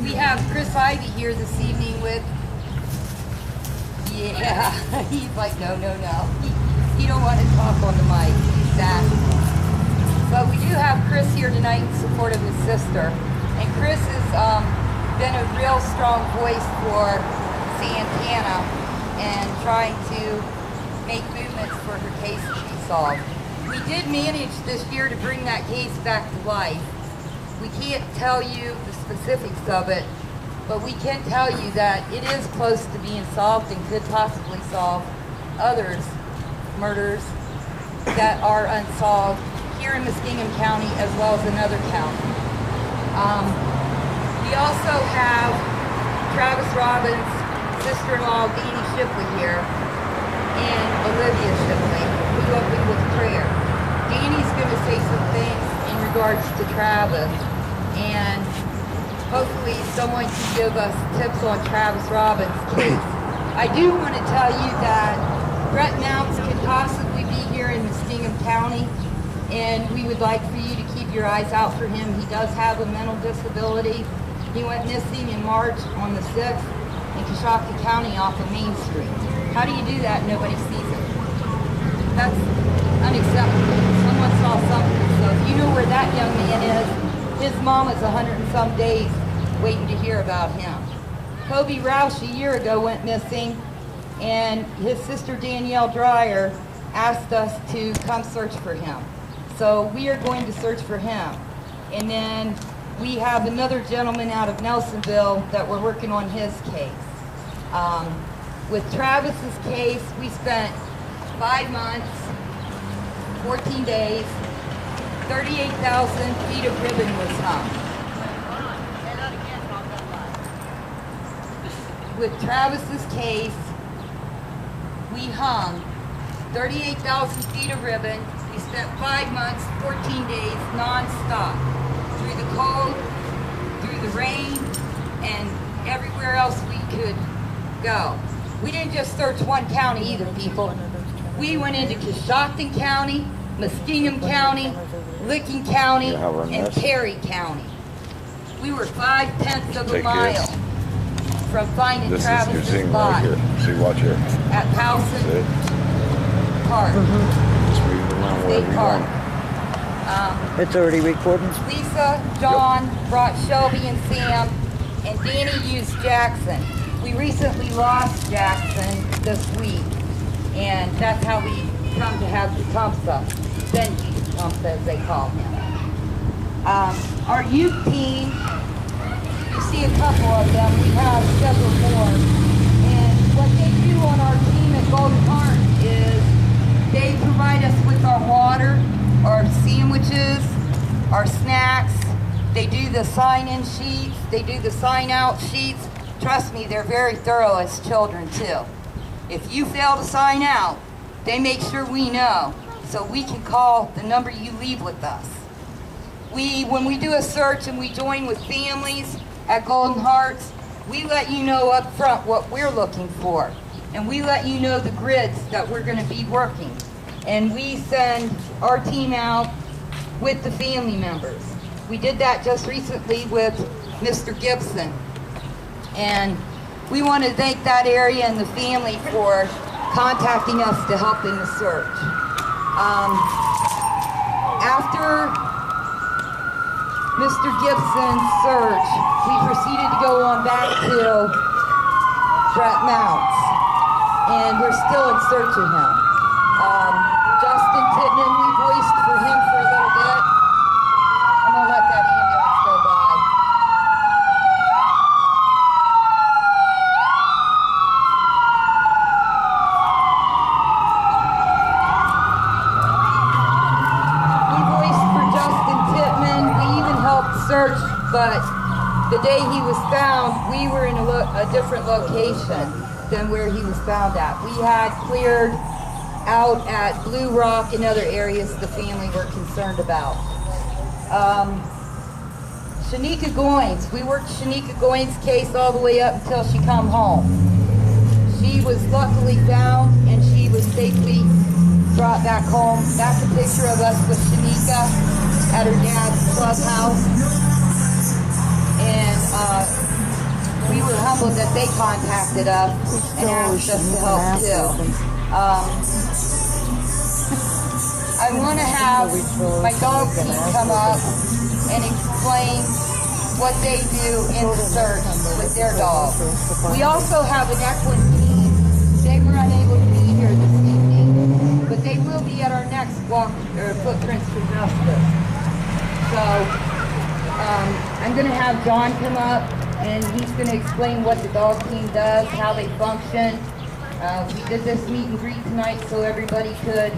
We have Chris Ivy here this evening with, yeah, he's like, no. He don't want to talk on the mic. He's bashful. But we do have Chris here tonight in support of his sister. And Chris has been a real strong voice for Santana and trying to make movements for her case to be solved. We did manage this year to bring that case back to life. We can't tell you the specifics of it, but we can tell you that it is close to being solved and could possibly solve others' murders that are unsolved here in Muskingum County as well as another county. We also have Travis Robbins' sister-in-law, Danny Shipley here, and Olivia Shipley, who opened with prayer. Danny's going to say some things in regards to Travis, and hopefully someone can give us tips on Travis Robbins' case. I do want to tell you that Brett Mounts could possibly be here in Muskingum County, and we would like for you to keep your eyes out for him. He does have a mental disability. He went missing in March on the 6th in Coshocton County off of Main Street. How do you do that and nobody sees it? That's unacceptable. Someone saw something. So if you know where that young man is, his mom is 100 and some days waiting to hear about him. Kobe Roush a year ago went missing, and his sister Danielle Dreyer asked us to come search for him. So we are going to search for him. And then we have another gentleman out of Nelsonville that we're working on his case. With Travis's case, we spent 5 months, 14 days, 38,000 feet of ribbon was hung. With Travis's case, we hung 38,000 feet of ribbon. We spent 5 months, 14 days, non-stop, through the cold, through the rain, and everywhere else we could go. We didn't just search one county either, people. We went into Coshocton County, Muskingum County, Licking County, and Perry County. We were 5/10 of a mile from finding Travis's body See, watch here. at Powson Park, Just move it around wherever State you Park. want. It's already recording. Lisa, John brought Shelby and Sam, and Danny used Jackson. We recently lost Jackson this week, and that's how we come to have Tecumseh, Benji Tecumseh as they call him. Our youth team, you see a couple of them, we have several more, and what they do on our team at Golden Heart is they provide us with our water, our sandwiches, our snacks. They do the sign-in sheets. They do the sign-out sheets. Trust me, they're very thorough as children too. If you fail to sign out, they make sure we know so we can call the number you leave with us. When we do a search and we join with families at Golden Hearts, we let you know up front what we're looking for. And we let you know the grids that we're going to be working. And we send our team out with the family members. We did that just recently with Mr. Gibson. And we want to thank that area and the family for contacting us to help in the search. After Mr. Gibson's search, we proceeded to go on back to Brett Mounts, and we're still in search of him. Justin Tittman, we voiced for him for a little bit. I'm gonna let that ambulance go by. We voiced for Justin Tittman. We even helped search, but the day he was found, we were in a different location than where he was found at. We had cleared out at Blue Rock and other areas the family were concerned about. Shanika Goins, we worked Shanika Goins' case all the way up until she come home. She was luckily found and she was safely brought back home. That's a picture of us with Shanika at her dad's clubhouse. And we were humbled that they contacted us and asked us to help too. I want to have my dog team come up and explain what they do in the search with their dog. We also have an equine team. They were unable to be here this evening, but they will be at our next walk or Footprints for Justice. So I'm going to have John come up and he's going to explain what the dog team does, how they function. We did this meet and greet tonight so everybody could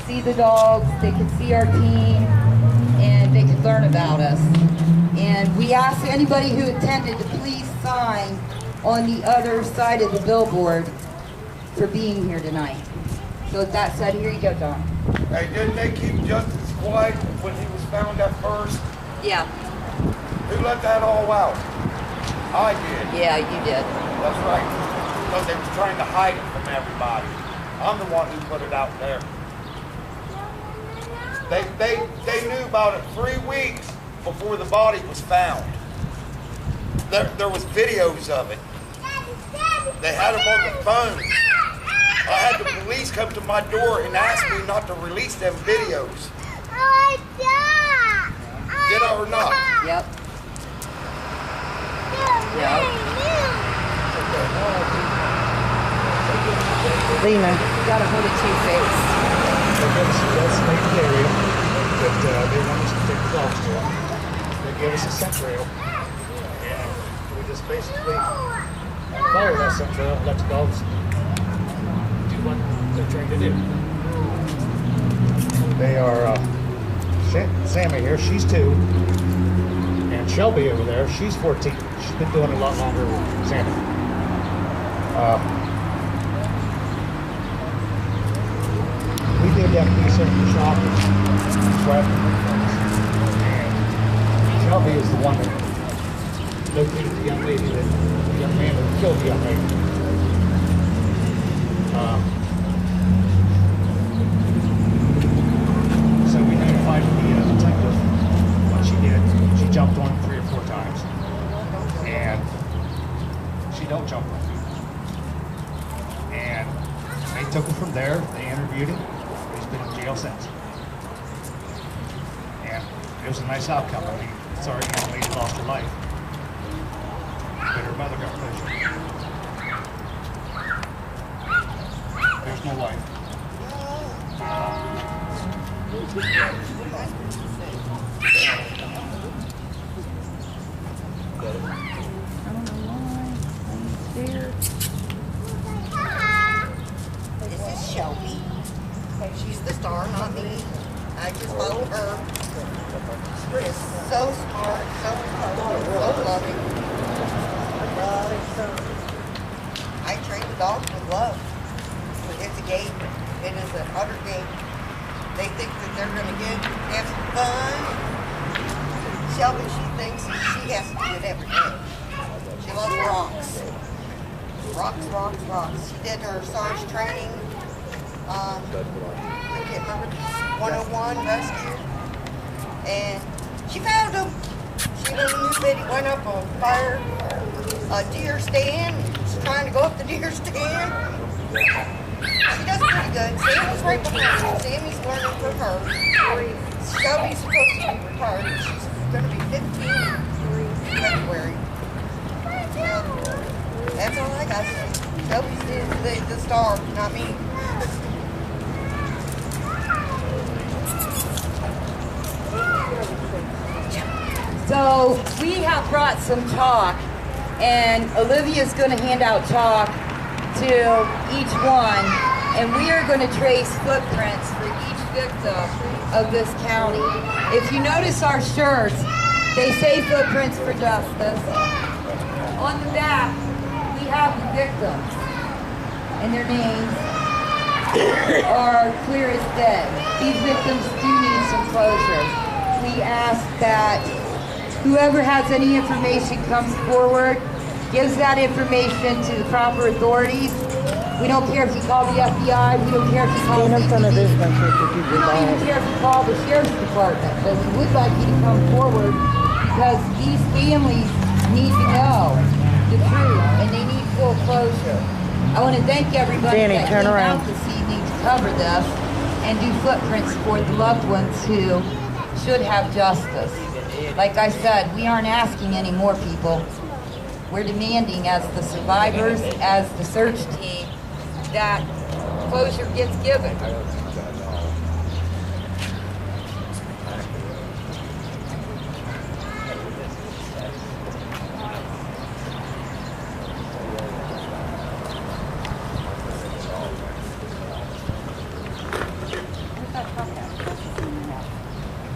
see the dogs, they could see our team, and they could learn about us. And we asked anybody who attended to please sign on the other side of the billboard for being here tonight. So with that said, here you go, John. Hey, didn't they keep Justice quiet when he was found at first? Yeah. Who let that all out? I did. Yeah, you did. That's right. Because they were trying to hide it from everybody. I'm the one who put it out there. They knew about it 3 weeks before the body was found. There was videos of it. They had them on the phone. I had the police come to my door and ask me not to release them videos. Did I or not? Yep. Lena. Gotta hold it two-faced. They gave us a designated area that they want us to take the dogs to. They gave us a scent trail, and we just basically follow that scent trail and let the dogs do what they're trained to do. They are Sammy here, she's 2, and Shelby over there, she's 14. She's been doing it a lot longer than Sammy. We did that piece of the shop and Shelby is the one that located the young lady, the young man that killed the young lady. So we notified the detective what she did. She jumped on 3 or 4 times, and she don't jump on people. And they took him from there. They interviewed him. He's been in jail since. And it was a nice outcome. I mean, sorry, the young lady lost her life, but her mother got closure. There's no wife. This is Shelby. She's the star, not me. I just follow her. She's so smart, so loving. I train the dogs with love. It's a game. It is an utter game. They think that they're going to have some fun. Shelby, she thinks she has to do it every day. She loves rocks. Rocks. She did her SARS training. I can't remember, 101 rescue. And she found him. She knew that he went up a fire, a deer stand. She's trying to go up the deer stand. She does pretty good. Sammy's right behind her. Sammy's learning from her. Shelby's supposed to be retired. She's going to be 15 in February. That's all I got to say. Shelby's the star, not me. So we have brought some chalk, and Olivia's going to hand out chalk to each one, and we are going to trace footprints for each victim of this county. If you notice our shirts, they say Footprints for Justice. On the back, we have the victims, and their names are clear as day. These victims do need some closure. We ask that whoever has any information comes forward, gives that information to the proper authorities. We don't care if you call the FBI, we don't care if you call the Stand in front of this one so that you we don't even care if you call the sheriff's department, but we would like you to come forward because these families need to know the truth and they need full closure. I want to thank everybody Danny, that turn came around. out this evening to cover this and do footprints for the loved ones who should have justice. Like I said, we aren't asking any more people. We're demanding as the survivors, as the search team, that closure gets given.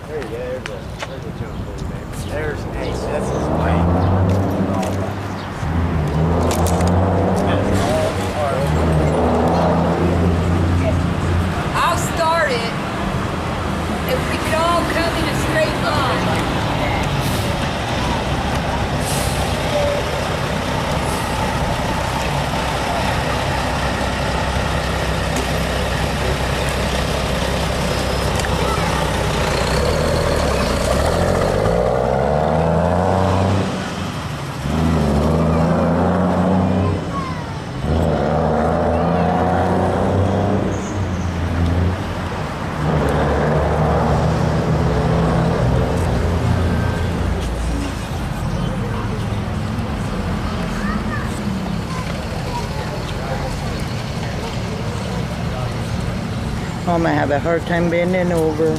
There you go, there's a jump for you, baby. There's Ace, that's his way. I'm gonna have a hard time bending over.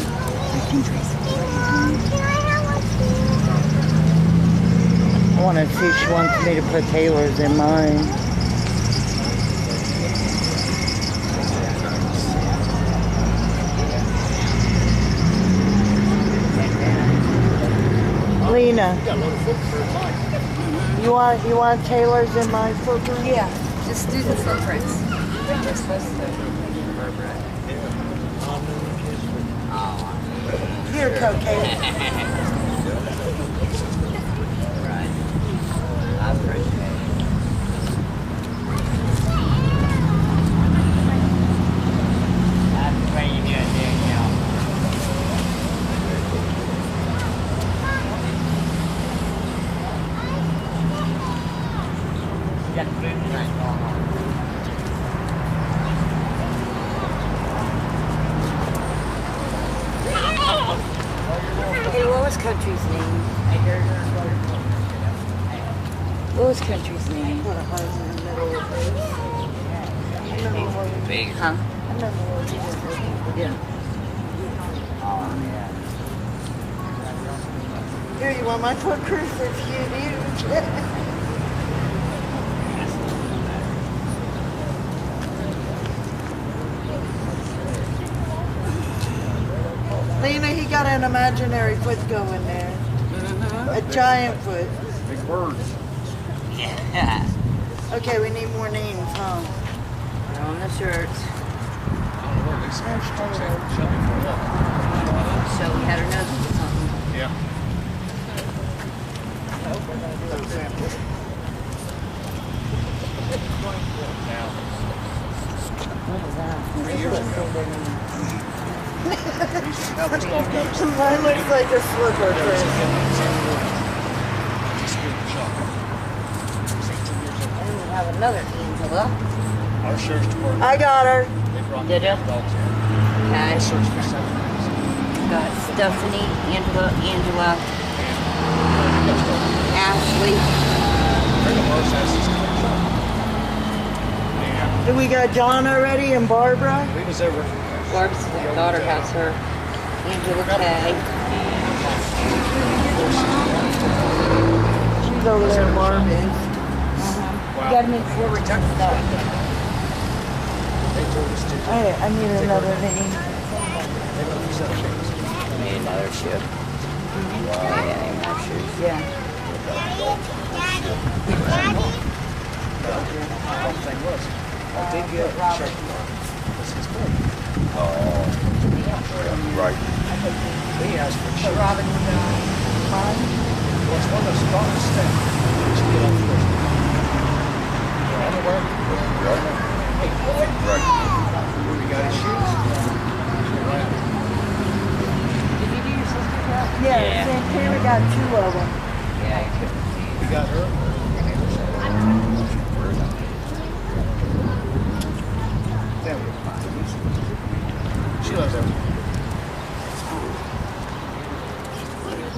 I want to see if she wants me to put Taylor's in mine. Lena, you want Taylor's in my footprint? Yeah, just do the footprints. Here, cocaine. Right. I appreciate it. That's the way you do it, Danielle. Got the food tonight going on. Hey, what was country's name? What was country's name? Put a heart in the middle of this. Big. Huh? Yeah. Here, you want my foot crucifix? You do. Lena, he got an imaginary foot going there. A giant foot. Big birds. Yeah. Okay, we need more names, huh? They're on the shirts. I don't know, they smashed Shelby for a walk. So we had her nose or something. Yeah. Mine looks like a slipper, Chris. Have another Angela. Our sheriff's department, I got her. they brought Did ya? dogs in. Okay. They searched for 7 days. Got Stephanie, Angela, Ashley. Friend of ours has this kind of shop. And Do we got John already and Barbara? we was over. Barb's daughter has her. Angela Kay. She's over there, Barbara. You gotta make sure we're done stuff. They told us to. I need another name. They went for 7 days. Need another ship. Yeah. The thing was, I did get a shirt. This is good. Right. He asked for a shirt. Robin, Well, it's one of those strongest things. You should get off first. Underwear. Hey, we got his shoes. Right. did you do your sister's hat? Yeah, St. Taylor got 2 of them. We got her. There we go. She loves everything.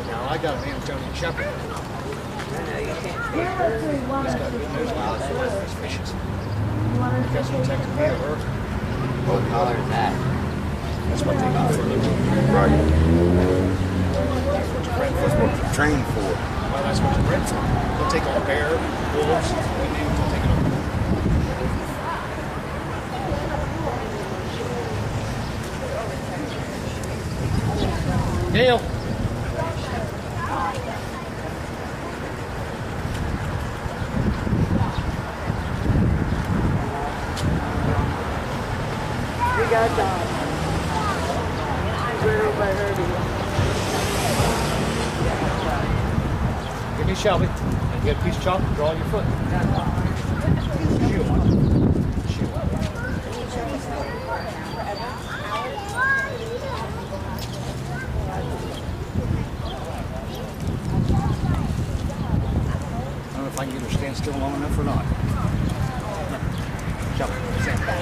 Now I got an Antonian Shepherd. He's got good news about his fishes. Because he texted me or her. What color is that? That's what they do for a living. Right. That's what you bred That's for. what you train for. Well, that's what you bred for. They'll take on bear, wolves, we name it, they'll take it on. Neil. We got John. He's right over by Herbie. Give me Shelby. And get a piece of chocolate, draw your foot. Shoe one. Shoe one. I don't know if I can get her to stand still long enough or not. Shelby, stand back.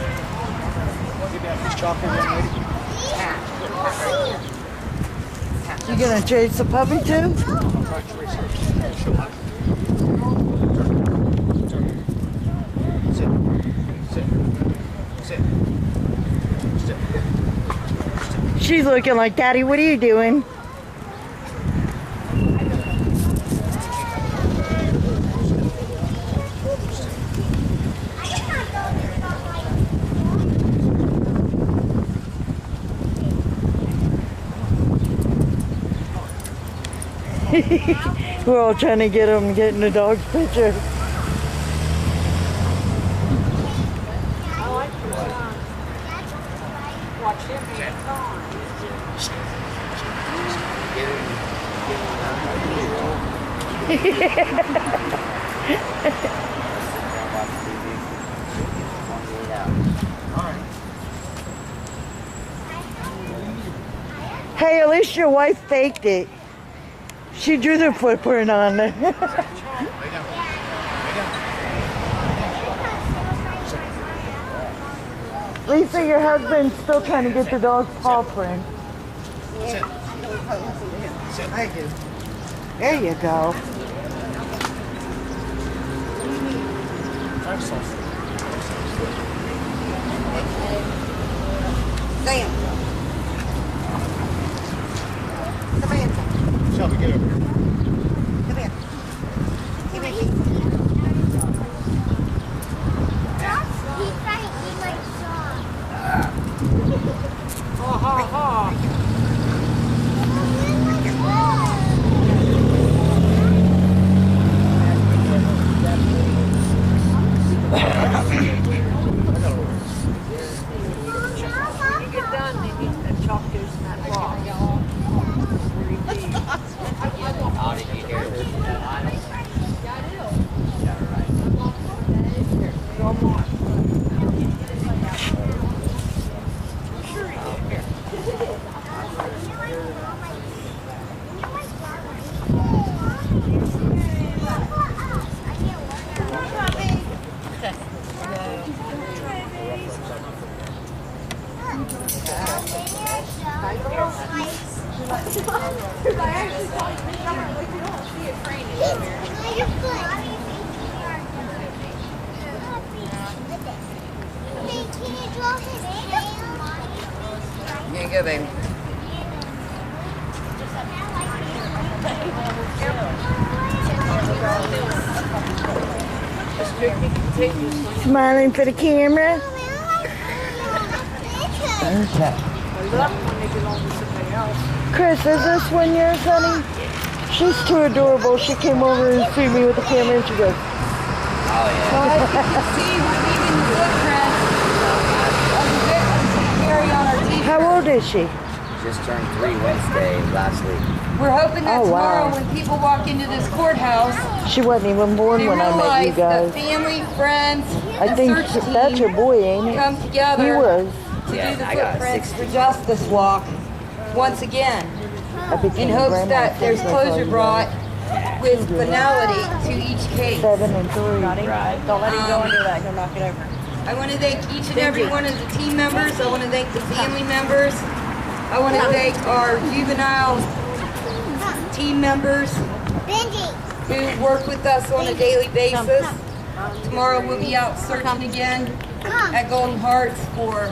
Give me that piece of chocolate, young lady. You gonna chase the puppy too? I'll try to trace her. She'll have it. Sit. Sit. Sit. Sit. She's looking like, Daddy, what are you doing? We're all trying to get in the dog's picture. I like your son. Watch him be gone. Hey, at least your wife faked it. She drew the footprint on there. Lisa, your husband's still trying to get the dog's paw print. I do. There you go. Sam. Samantha. Shelby, get over here. Come here. Come here. Ha ha ha. When you get done, they need that chalk juice and that rock. How did you hear this? Here you go, baby. Smiling for the camera. Look when they get on to somebody else. Chris, is this one yours, honey? She's too adorable. She came over and threw me with the camera and she goes, Oh, yeah. So as you can see, we're leaving the footprint of Gary on our t-shirt. how old is she? Just turned 3 Wednesday last week. We're hoping that Oh, wow. tomorrow when people walk into this courthouse, She wasn't even born they when I met you realize that guys. family, friends, I and think search that's your team boy, ain't it? come together He was. to Yeah, do the I got Footprints for 60. Justice walk once again, I became in hopes grandma that there's since I saw closure you brought guys. with finality to each case. 7 and 3. Right. Don't let him go into that. He'll knock it over. I want to thank each and every one of the team members. I want to thank the family members. I want to thank our juvenile team members who work with us on a daily basis. Tomorrow we'll be out searching again at Golden Hearts for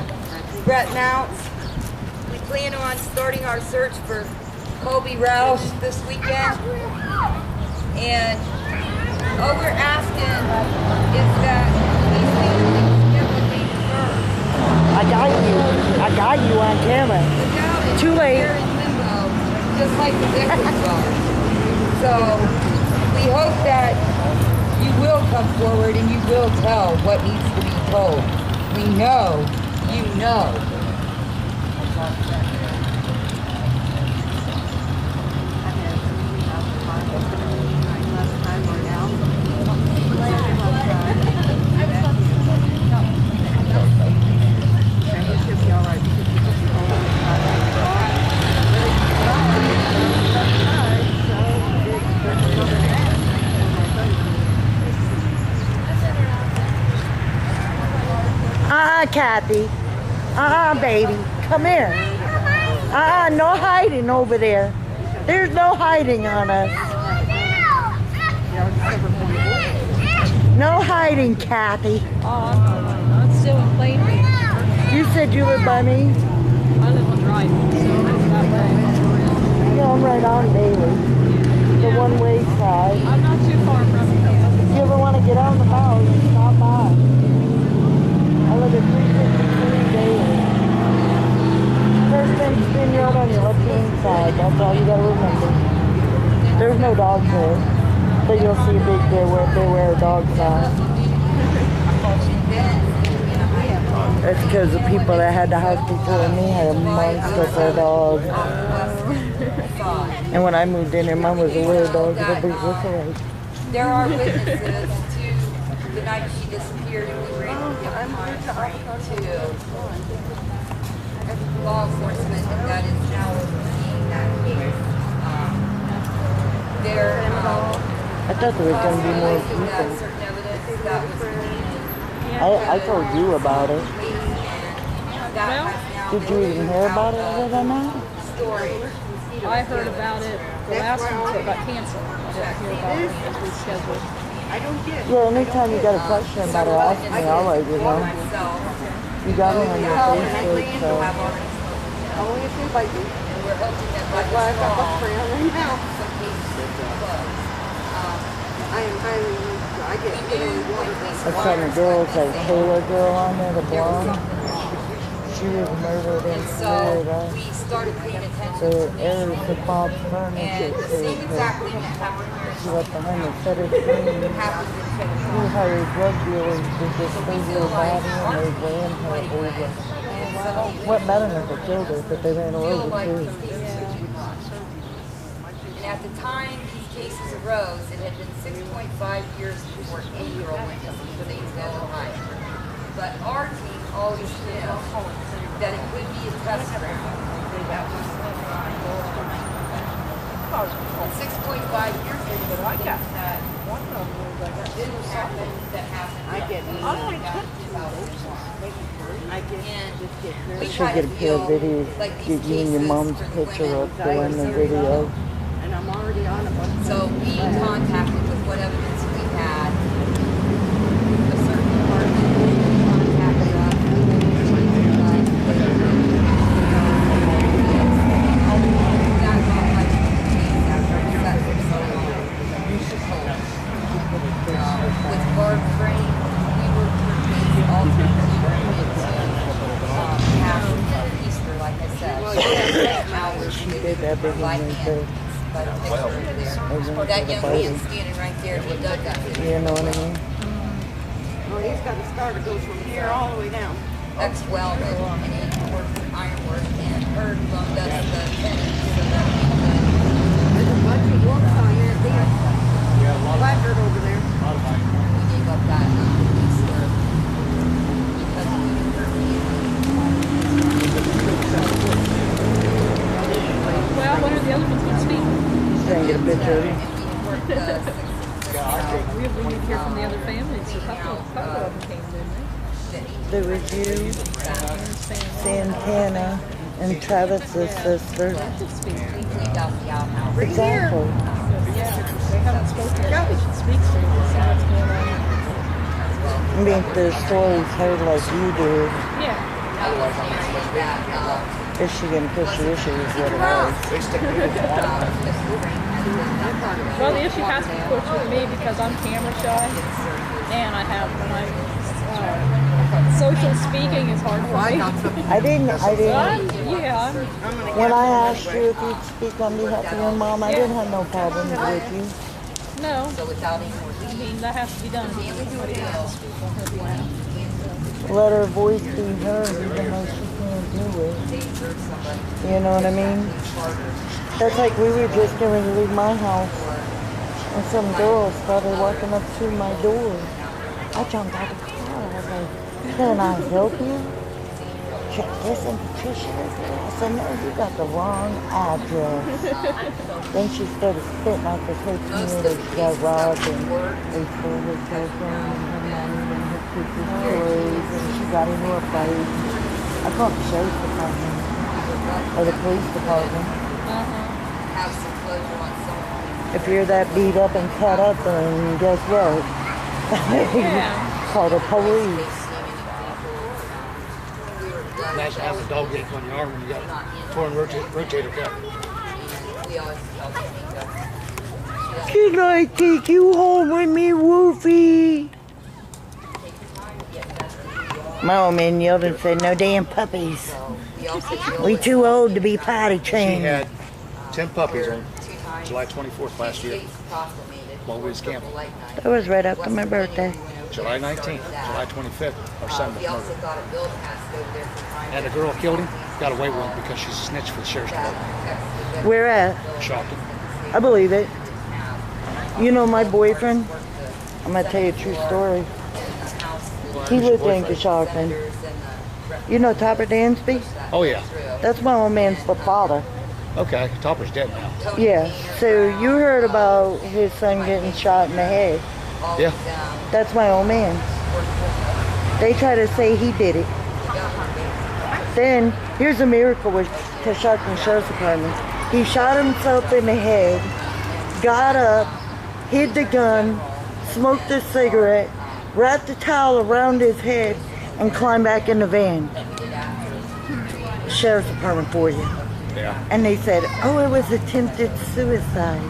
Brett Mounts. We plan on starting our search for Colby Roush this weekend. And all we're asking is that these families get what they deserve. I got you on camera. Without it, Too late. they're in limbo, just like the victims are. So we hope that you will come forward and you will tell what needs to be told. We know you know. Kathy. Baby. Come here. No hiding over there. There's no hiding on us. No hiding, Kathy. Oh, I'm still in plain view. You said you live by me? I live on Dryden, so it's that way. Yeah, I'm right on Bailey. The one-way side. I'm not too far from it. If you ever want to get out and about, you can stop by. I live at 353 Bailey. First thing, spin your road on your left-hand side. That's all you gotta remember. There's no dogs there, but you'll see a big they wear a dog sign. That's because the people that had the house before me had a monster of a dog. And when I moved in there, mine was a little dog with a big whistle. There are witnesses to the night she disappeared and we were able to give time to law enforcement that is now overseeing that case. I thought there was going to be more people. Certain evidence that was deleted. I told you about it. That has now Did you even hear about it other than that? I heard about it the last one that got canceled. I didn't hear about it as rescheduled. Yeah, anytime you got a question about it, ask me. I'll let you know. You got me on your Facebook, so. Only if you invite me. That's why I've got my friend right now. I am highly, I get really water. I saw the girl, it's like Taylor girl on there, the blonde. She was murdered in Florida. We started paying attention The to heirs of Bob's furniture. and the same exact thing that happened here She left behind a set of dreams. happened in She Tennessee. hired drug dealers to dispose of her body and they ran her over. What matter if they killed her, but they ran her Feel over like too. these cases should be prospered. And at the time these cases arose, it had been 6.5 years before any girl went missing in Zanesville, Ohio. But our team always knew that it could be a test ground. That was 6.5 years ago, I got that one of them was something that happened. I get only took 2 hours. And we Should try get to a pair of feel videos, like these get you and your cases mom's for the picture women up there in the video. And I'm already on a bunch. So we contacted with what evidence we had. A certain department contacted us. That got like days after I sat for so long. With Barb Frame, we were working alternately into Passion and Easter, like I said. Hours She did everything like they him. could. But a picture over there. That young man standing right there, he dug that video. You know what I mean? Well, he's got a star that goes from here all the way down. Ex-welder, and he worked for ironwork, and Herb loaned us the tenants so that we could. There's a bunch of work on there. There's placard over there. We gave up that Easter because we were Well, when are the other ones going to speak? Trying to get a picture of you. worked the 6 We didn't hear from the other families. A couple of them came, didn't they? There was you, Santana, and Travis's sister. Speak. We cleaned out the outhouse. Exactly. Yeah, they haven't spoken yet. They should speak soon to see what's going on. I mean, their stories heard like you do. Yeah. I was hearing that Is she gonna push the issue is what it was. Well, the issue has to be pushed with me because I'm camera shy, and I have social speaking is hard for me. I didn't, Yeah, when I asked you if you'd speak on behalf of your mom, I didn't have no problems with you. no. So without any more I mean, that has to be done. Somebody has to speak on her behalf. Let her voice be heard even though she can't do it. You know what I mean? That's like we were just going to leave my house and some girls started walking up to my door. I jumped out of the car. I was like, can I help you? Check this and Patricia. I said, no, you got the wrong address. Then she started spitting out this whole community. She got robbed and they stole her cell phone and her money and her pictures clothes and she got into a fight. I called the sheriff's department or the police department. have some closure on someone. If you're that beat up and cut up, then guess what? Yeah. Call the police. Imagine having a dog ache on your arm when you got a torn rotator cuff. We always tell them, Can I take you home with me, Wolfie? My old man yelled and said, no damn puppies. we also deal We with too old to be potty She trained. had 10 puppies on 2 times. July 24th last year. States proclamated While we was Purple camping. Light Night. That was right after my birthday. July 19th, July 25th, our son was We also murdered. got a bill passed over there from time And the girl killed him, got away with it because she's a snitch for the sheriff's department. Where at? Shocked him. I believe it. You know my boyfriend? I'm gonna tell you a true story. He lived in Coshocton. You know Topper Dansby? Oh yeah. That's my old man's father. Okay, Topper's dead now. Yeah. So you heard about his son getting shot in the head. Yeah. That's my old man. They try to say he did it. Then, here's a miracle with Coshocton Sheriff's Department. He shot himself in the head, got up, hid the gun, smoked a cigarette, wrapped a towel around his head, and climbed back in the van. Sheriff's Department for you. Yeah. And they said, oh, it was attempted suicide.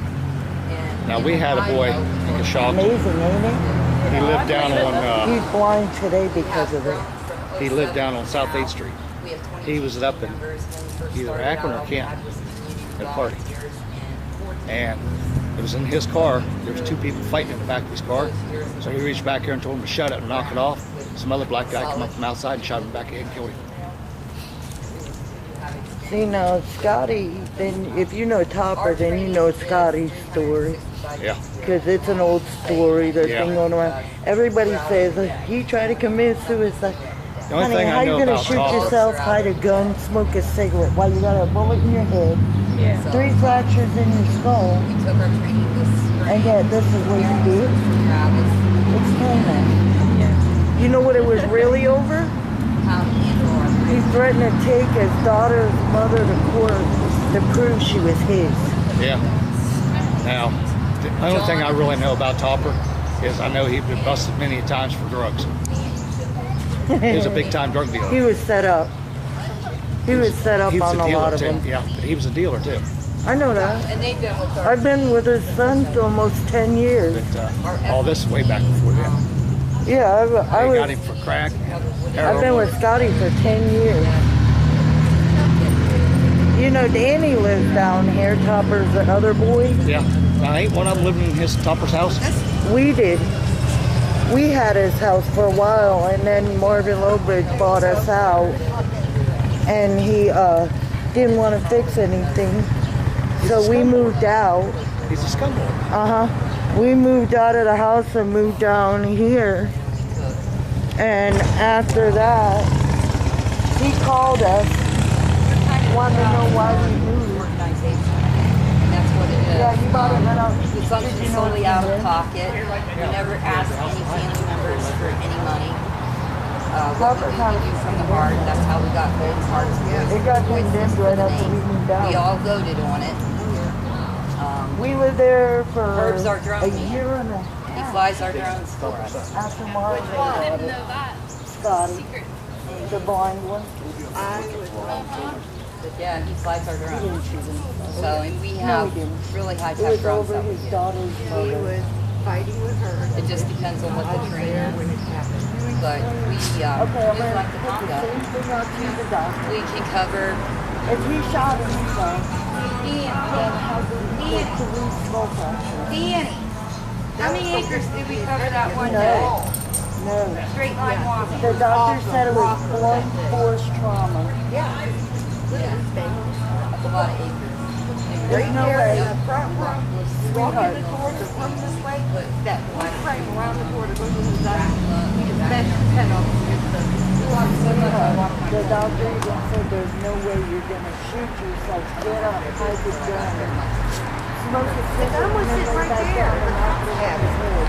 Now we had a boy in Coshocton. Amazing, ain't it? He lived down on He's blind today because of it. he lived down on South 8th Street. He was up in either Akron or Canton at a party. And it was in his car. There was 2 people fighting in the back of his car. So he reached back here and told him to shut it and knock it off. Some other black guy came up from outside and shot him back in and killed him. See now, Scotty, then if you know Topper, then you know Scotty's story. Yeah. Because it's an old story that's Yeah. been going around. Everybody says he tried to commit suicide. The only Honey, thing how I you know gonna about shoot Topper, yourself, hide a gun, smoke a cigarette while you got a bullet in your head, Yeah. 3 fractures in your skull, We took our training this spring. and yet this is what you did? Travis, Explain that. Yeah. You know what it was really over? how to handle our He threatened to take his daughter's mother to court to prove she was his. yeah. Now, the only thing I really know about Topper is I know he's been busted many times for drugs. He was a big time drug dealer. He was set up. He was set up He was on a dealer lot of too. them. Yeah, but he was a dealer too. I know that. And they've been with our I've been with his son for almost 10 years. But all this is way back before then. Yeah, I They got was. him for crack. I've been with Scotty for 10 years. You know, Danny lives down here. Topper's the other boy. Yeah. Now, ain't one of them living in his Topper's house? We did. We had his house for a while, and then Marvin Lowbridge bought us out, and he didn't want to fix anything, so we moved out. He's a scumbag. We moved out of the house and moved down here, and after that, he called us, wanted to know why we moved. organization. And that's what it is. Yeah, you bought it right out. We function Did you know solely what out you of did? pocket. We never ask any family members for any money. What we do from the heart, that's how we got Golden Hearts. It got condemned right after we moved out. We all voted on it. We were there for Herb's our drone a man. year and a He half flies our drones for us. after Marvin I bought didn't it. know that. Scotty, the blind one. But yeah, he flies our He drones. didn't shoot himself. So, and we No, have he didn't. really high It tech was drones over that we his do. daughter's He mother. was fighting with her. It just depends on what the terrain is. But we, Okay, I'm we gonna like the put the Congo. same thing out to the doctor. We can cover If he shot himself, then how did he get to lose smoke action? Danny. How many acres did we cover that one No. day? No. Straight line walking. The doctor said it was blunt force trauma. That's a lot of acres. There's no way. Walking the door to come this way, but that one frame around the door to go to the doctor. That's 10 of them. The doctor even said there's no way you're gonna shoot yourself. Get up, hide the gun. Smoke a cigarette. gun was and then sitting go right back there. down and knock it out his head.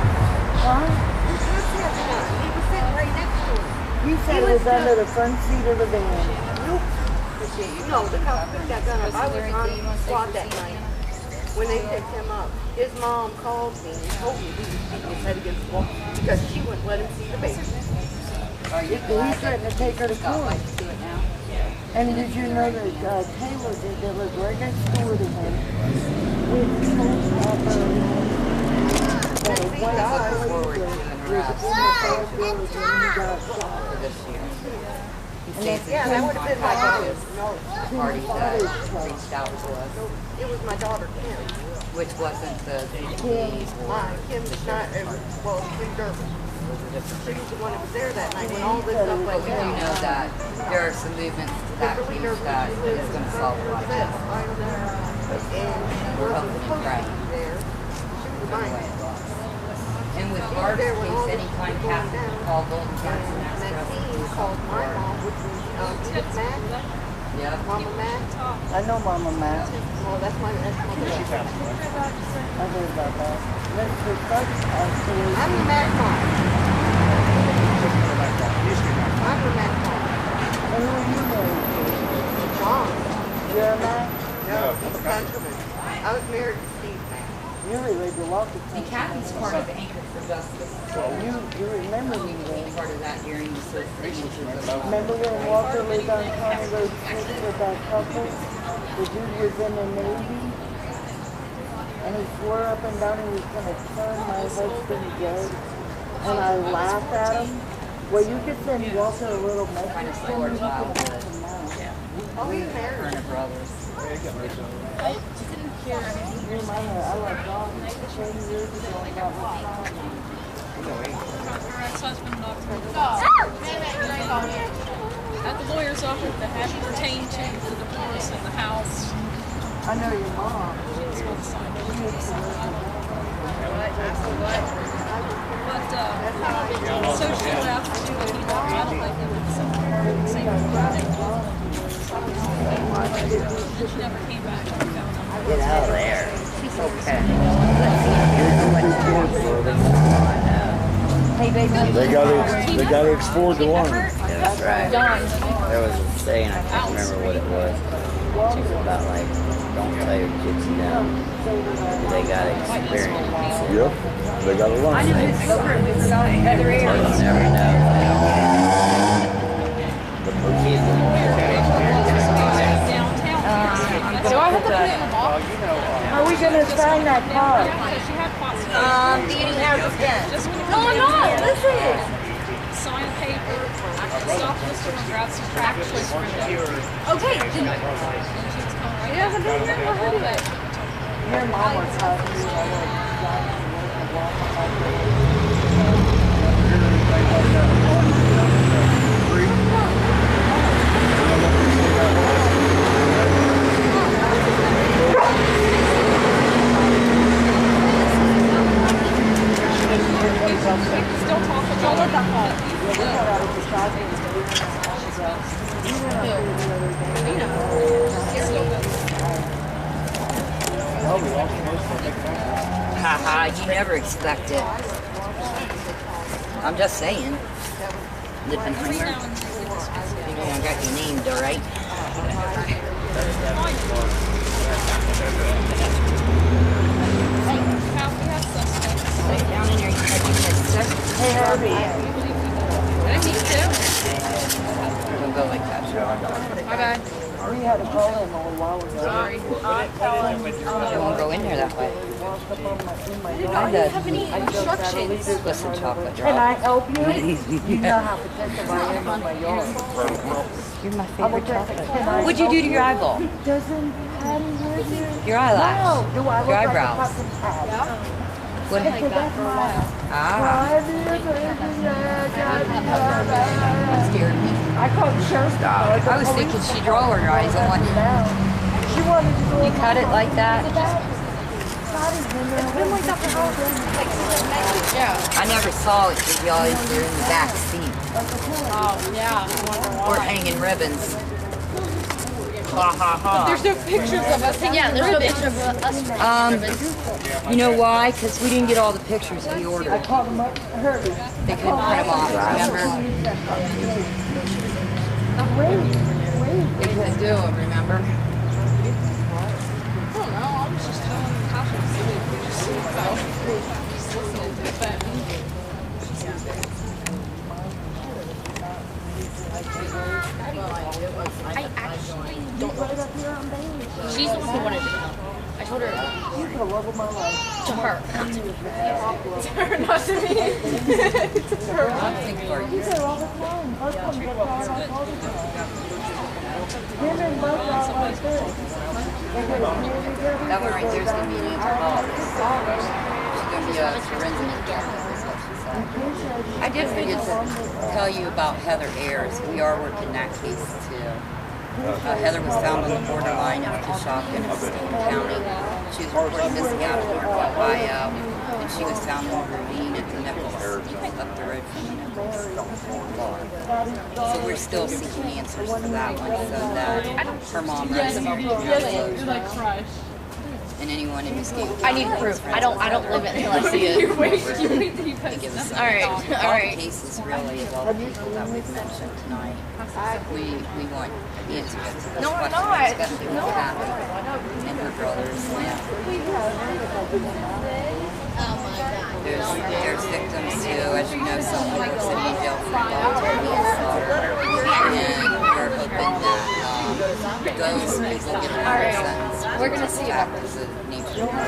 Huh? He was sitting right next to him. He said it was under the front seat of the van. No, the cop picked that gun up. I was on squad that night when they picked him up. His mom called me and told me he was beating his head against the wall because she wouldn't let him see the baby. Are you He threatened to take her to court. like to do it now? And did you know that Taylor did that live right next door to him with his whole shopper and that a white Forward to Toyota an was arrest in the car village and he got shot. for this year. He And stays that's- in Yeah, that would have been my daughter. contact No, with the party that reached out to us, it was my daughter, Kim. which wasn't the Kim Schneider, well, Kim Durbin. She was the one that was there that night when all this stuff But went we do down. know that there are some movements to that Kimberly piece Durbin, that she lives is going to solve a lot of this, this. I don't know. And We're we're hoping and supposed to praying. be there. She was The mine. way it was. And with Barb's case, anytime Kathy can call Golden County and ask And for us then to he do called something my for mom, her. which was Miss Mac, Yep. Mama Mac. I know Mama Matt. Well, that's my mother. I heard about that. Mr. Buck's actually. I'm the Mac mom. I'm the Mac mom. And who are you married Mom. to? You're a Matt? No, he's a countryman. I was married to Steve Mac. You really the Walker And Kathy's part of Anchor for Justice. You remember me We then. became part of that during the search for images of Remember when Walker lived on County Road 6 with that couple? The dude was in the Navy. And he swore up and down he was going to turn my husband dead. And I laughed at him. Well, you could send Walker a little kind message of to sword me. childhood. Oh, he's married. Turner Brothers. Reminder, I love John 10 years ago and got my son. Her ex-husband knocked her at the lawyer's office to have pertained to the divorce and the house. I know your mom. She was supposed to sign over the But, so she left too, and he left. I don't think they would same and she never came back. Never found out. Get out of there. She's okay. Hey, baby. They got to explore to learn. Yeah, that's right. There was a saying, I can't remember what it was. It was about like, don't tell your kids no. They got to experience it. Yep, they got to learn. Or they'll never know. The kids will So I have to put it in the box. How are we going to sign that card? Because she had possibly. Danny has a pen. Just when No, I'm not. Listen. sign a paper, stop the store and grab some tractions for them. Okay. And she was coming right down. All day. Your mom was talking to me. Still talk about Haha, you never expect it. I'm just saying. Lippenheimer. You know, I got your name, all right? Lay down in there, you said you said sick. Hey, Herbie. I need to. Don't go like that. My bad. We had a call in a little while ago. Sorry. You won't go in there that way. Walked up on my, in my I yard. did. I just got to leave it Listen, chocolate Can drop. I help you? You know how protective I am on my yard. You're my I will favorite just, chocolate. can I What'd you do to your eyeball? Doesn't Patty live here? Your eyelash? No, do I look Your like eyebrows? a fucking Patty? What? I said, that's my Ah. Scared me. I called the sheriff's department. I was thinking she'd roll her eyes on. She wanted to go. You cut it like that? I never saw it because you always were in the back seat Oh, yeah. I wonder or why. hanging ribbons. Ha ha ha. There's no pictures of us. Yeah, there's no picture of us. You know why? Because we didn't get all the pictures we ordered. I called him up, Herbie. They couldn't print them off, remember? They couldn't do them, remember? I don't know. I was just telling Tasha to see if we just see about just listening to it. But I told her She's the love of my life. to her, not to me. To her, not to me. To her. He's there all the time. Both of them get caught up all the time. Him and both are like this. They get married together. That one right there is going to be an angel ball. She's going to be a forensic accountant, is what she said. I did forget to tell you about Heather Ayers. We are working that case too. Heather was found on the borderline of Coshocton and Stone County. She was reported missing out of North Ohio, and she was found in a ravine at the Nichols, up the road from the Nichols bar. So we're still seeking answers to that one, so that her mom Yes, knows. you're like crushed. And anyone in this game. I need proof. I don't live it until I see it. You wait till you post Give us it. some All right, all all right. the cases really of all the people that we've mentioned tonight. We want answers to those No, I'm questions, not. especially No. with Kathy and her brothers. There's victims too, as you know, someone was sitting in jail for involuntary manslaughter, and we're hoping that those people get another sentence. We're gonna see That about was the nature of the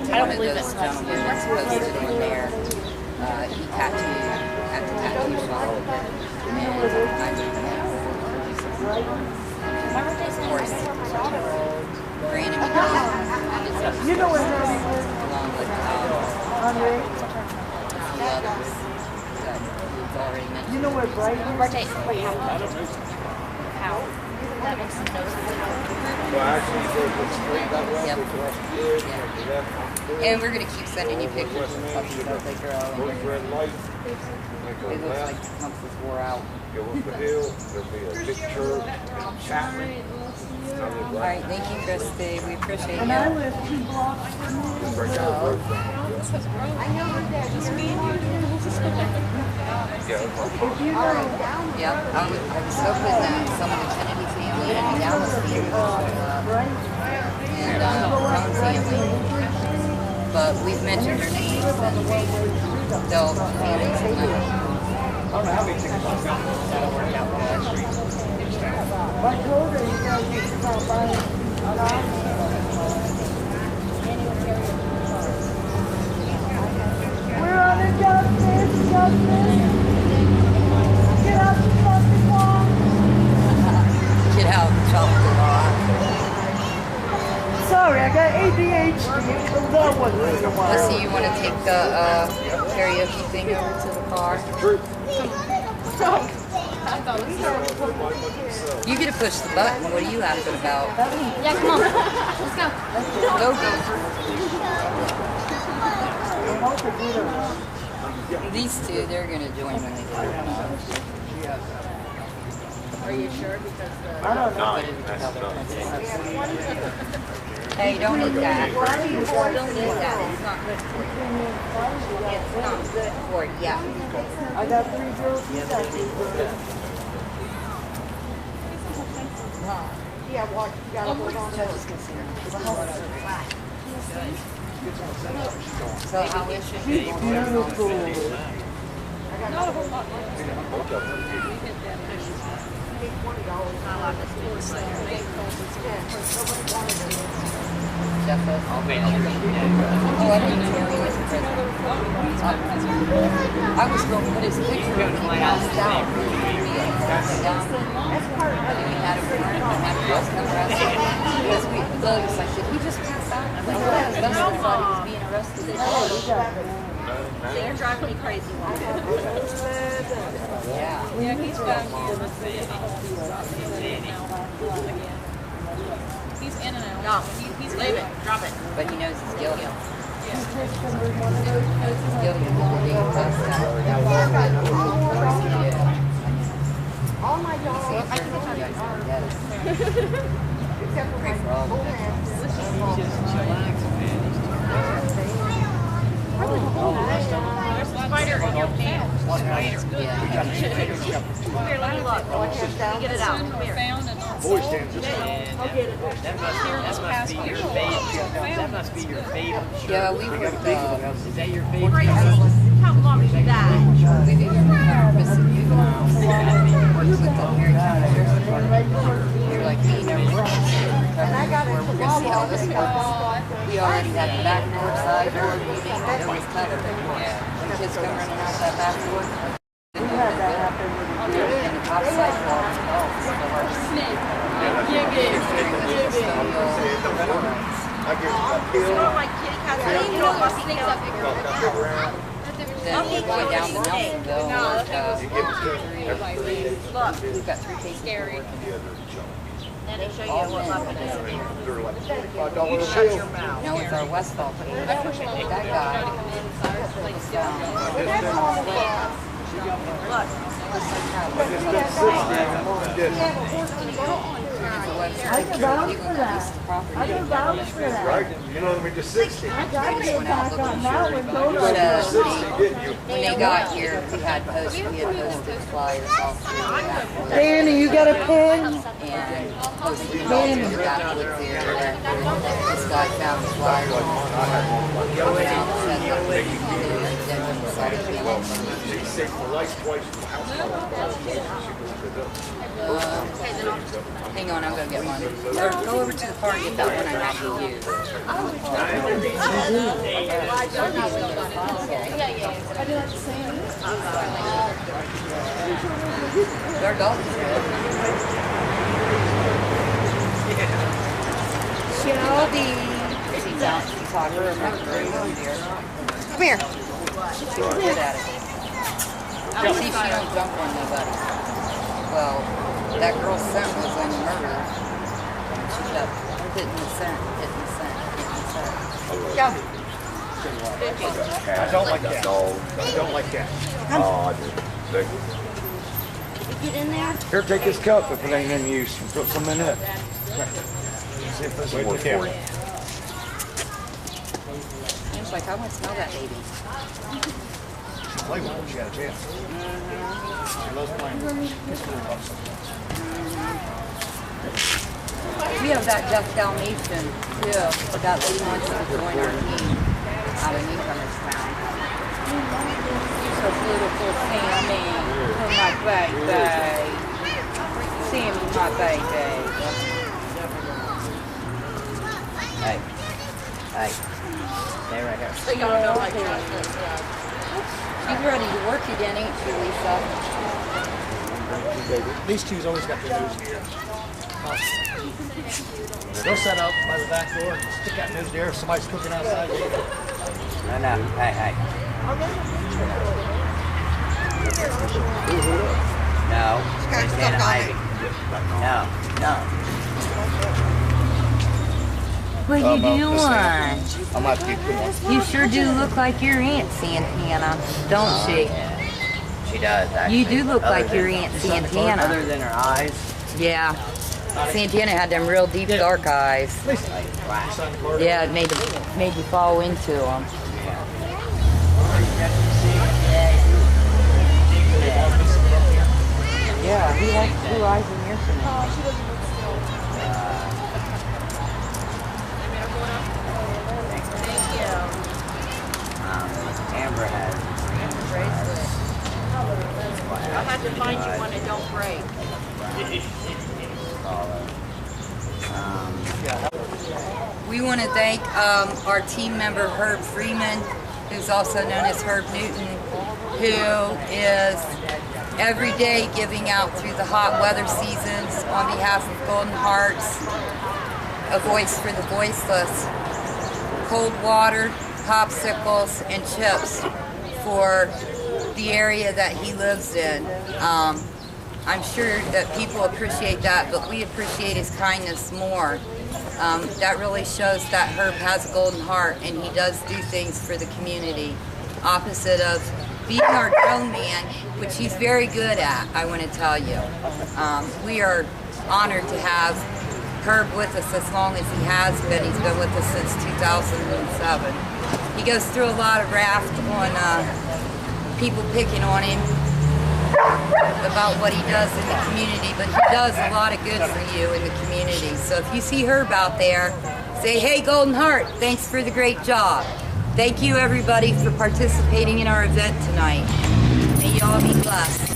I don't one of believe those it. gentlemen that's posted on there, he tattooed at the tattoo shop, and I mean, of course, Brandon McGee, You know where Harry lives, along with Andre? the others that we've already mentioned. You know where Brighton is? Birthday. Wait, how? That makes no sense. Yep. Yeah. And we're gonna keep sending you pictures and stuff as they grow. It looks like the compass wore out. Go up the hill, there'll be a big church, Chapman. All right, thank you, Christy. We appreciate And I you. live 2 blocks from him. If you know, Yep. I was hoping that some of the Kennedy family and the Dallas family would show up, and Brown family. But we've mentioned their names, and they'll families and that'll work out good. I told her you guys need to stop by an office. We're on the justice. Get out the fucking wall. Get out and chocolate bar. Sorry, I got ADHD. That wasn't a while. Let's see, you want to take the karaoke thing over to the car? You get to push the button. What are you laughing about? Yeah, come on. Let's go. Go, These two, they're going to join when they get it. Are you sure? Because I don't know. Hey, don't eat that. Don't eat that. It's not good for you. It's not good for you. I got 3 girls. You got 3 girls. Yeah, what, you gotta hold on to it. So how is she? Beautiful. Not a whole lot left. Jeff, oh, I didn't tell he was in prison. I was going to put his picture when he passed out. That's part of it. We had him burn and had him come arrested. Because we, Lois, I said, he just passed out. I'm like, well, that's everybody was being arrested. they're driving me crazy. Yeah. Yeah, he's back here in the city. Again. He's in and out. No, he's leaving. Drop it. But he knows he's guilty. He knows he's guilty of being passed out. Of course he did. All my dogs, See, if you guys are dead. except for Pray my for all the victims. There's a spider in your pants. Yeah. Come here, let me look. Let me get it out. Come here. Found and on Boy stands just here this past year. That must be your favorite shirt. Yeah, we were Is that your favorite? Crazy. How long is that? we did missing juveniles. Worked with the Perry County Sheriff's Department. They're like, we never recovered before. We're gonna see how We already had the back door, side door, meeting, it was covered. The kids come running out that back door. We had that happen with the kid. And the top side wall was closed, so we're Snake. I get a kill. My kitty cats, I didn't know my snakes up here. Come around. then we're going down to Nelsonville. Look, We've got 3 cases. scary. Then they show you All what's in. up in this here. They're like $25 You a shut bill. your mouth. No, it's our Westfall. That guy. Look. I can vouch for that. I can vouch for that. Right? You know, I mean, just 60. I got to get back on that one. Go But, to 60, didn't you? when they got here, we had posted flyers all through that. Danny, you got a pen? And posted all through that kids here that this guy found the flyer. Go in and said that we can do it, and then we decided to go. She saved the lights twice in the house. Hang on, I'm gonna get one. Or go over to the car and get that one I had to use. Their dog is good. Shelby. She's out. She's talking to her room here. Come here. She's good at it. See if she don't jump on nobody. Well, that girl's son was in the murder. She kept hitting the scent, hitting the scent, hitting the scent. Shelby. I don't like that. I don't like that. Oh, I did. Get in there. Here, take this cup if it ain't in use and put some in it. See if this will work for you. It's like, I want to smell that baby. She played with when she had a chance. She loves playing. We have that Jeff Dalmatian too. That lady wants to join our team out of Newcomerstown. You're so beautiful, Sammy. Oh my baby. Sammy, my baby. Hey. Hey. Stay right here. So y'all know I trust this. She's ready to work again, ain't she, Lisa? These two's always got their nose here. They'll set up by the back door and stick that nose there if somebody's cooking outside. No, no. Hey, hey. No. guy's Santa stuck on Ivy. No. No. What you doing? I might keep them. You sure do look like your Aunt Santana, don't she? She does, actually. You do look Other like your than- Aunt Other Santana. than her eyes. Yeah. Santana had them real deep dark eyes. Yeah, it made you fall into them. Yeah, he has blue eyes in your phone. Amber has. I'll have to find you one that don't break. We want to thank our team member Herb Freeman, who's also known as Herb Newton, who is every day giving out through the hot weather seasons on behalf of Golden Hearts, a voice for the voiceless, cold water, popsicles, and chips for the area that he lives in. I'm sure that people appreciate that, but we appreciate his kindness more. That really shows that Herb has a golden heart and he does do things for the community. Opposite of being our drone man, which he's very good at, I want to tell you. We are honored to have Herb with us as long as he has been. He's been with us since 2007. He goes through a lot of raft on people picking on him about what he does in the community, but he does a lot of good for you in the community. So if you see Herb out there, say, hey, Golden Heart, thanks for the great job. Thank you, everybody, for participating in our event tonight. May you all be blessed.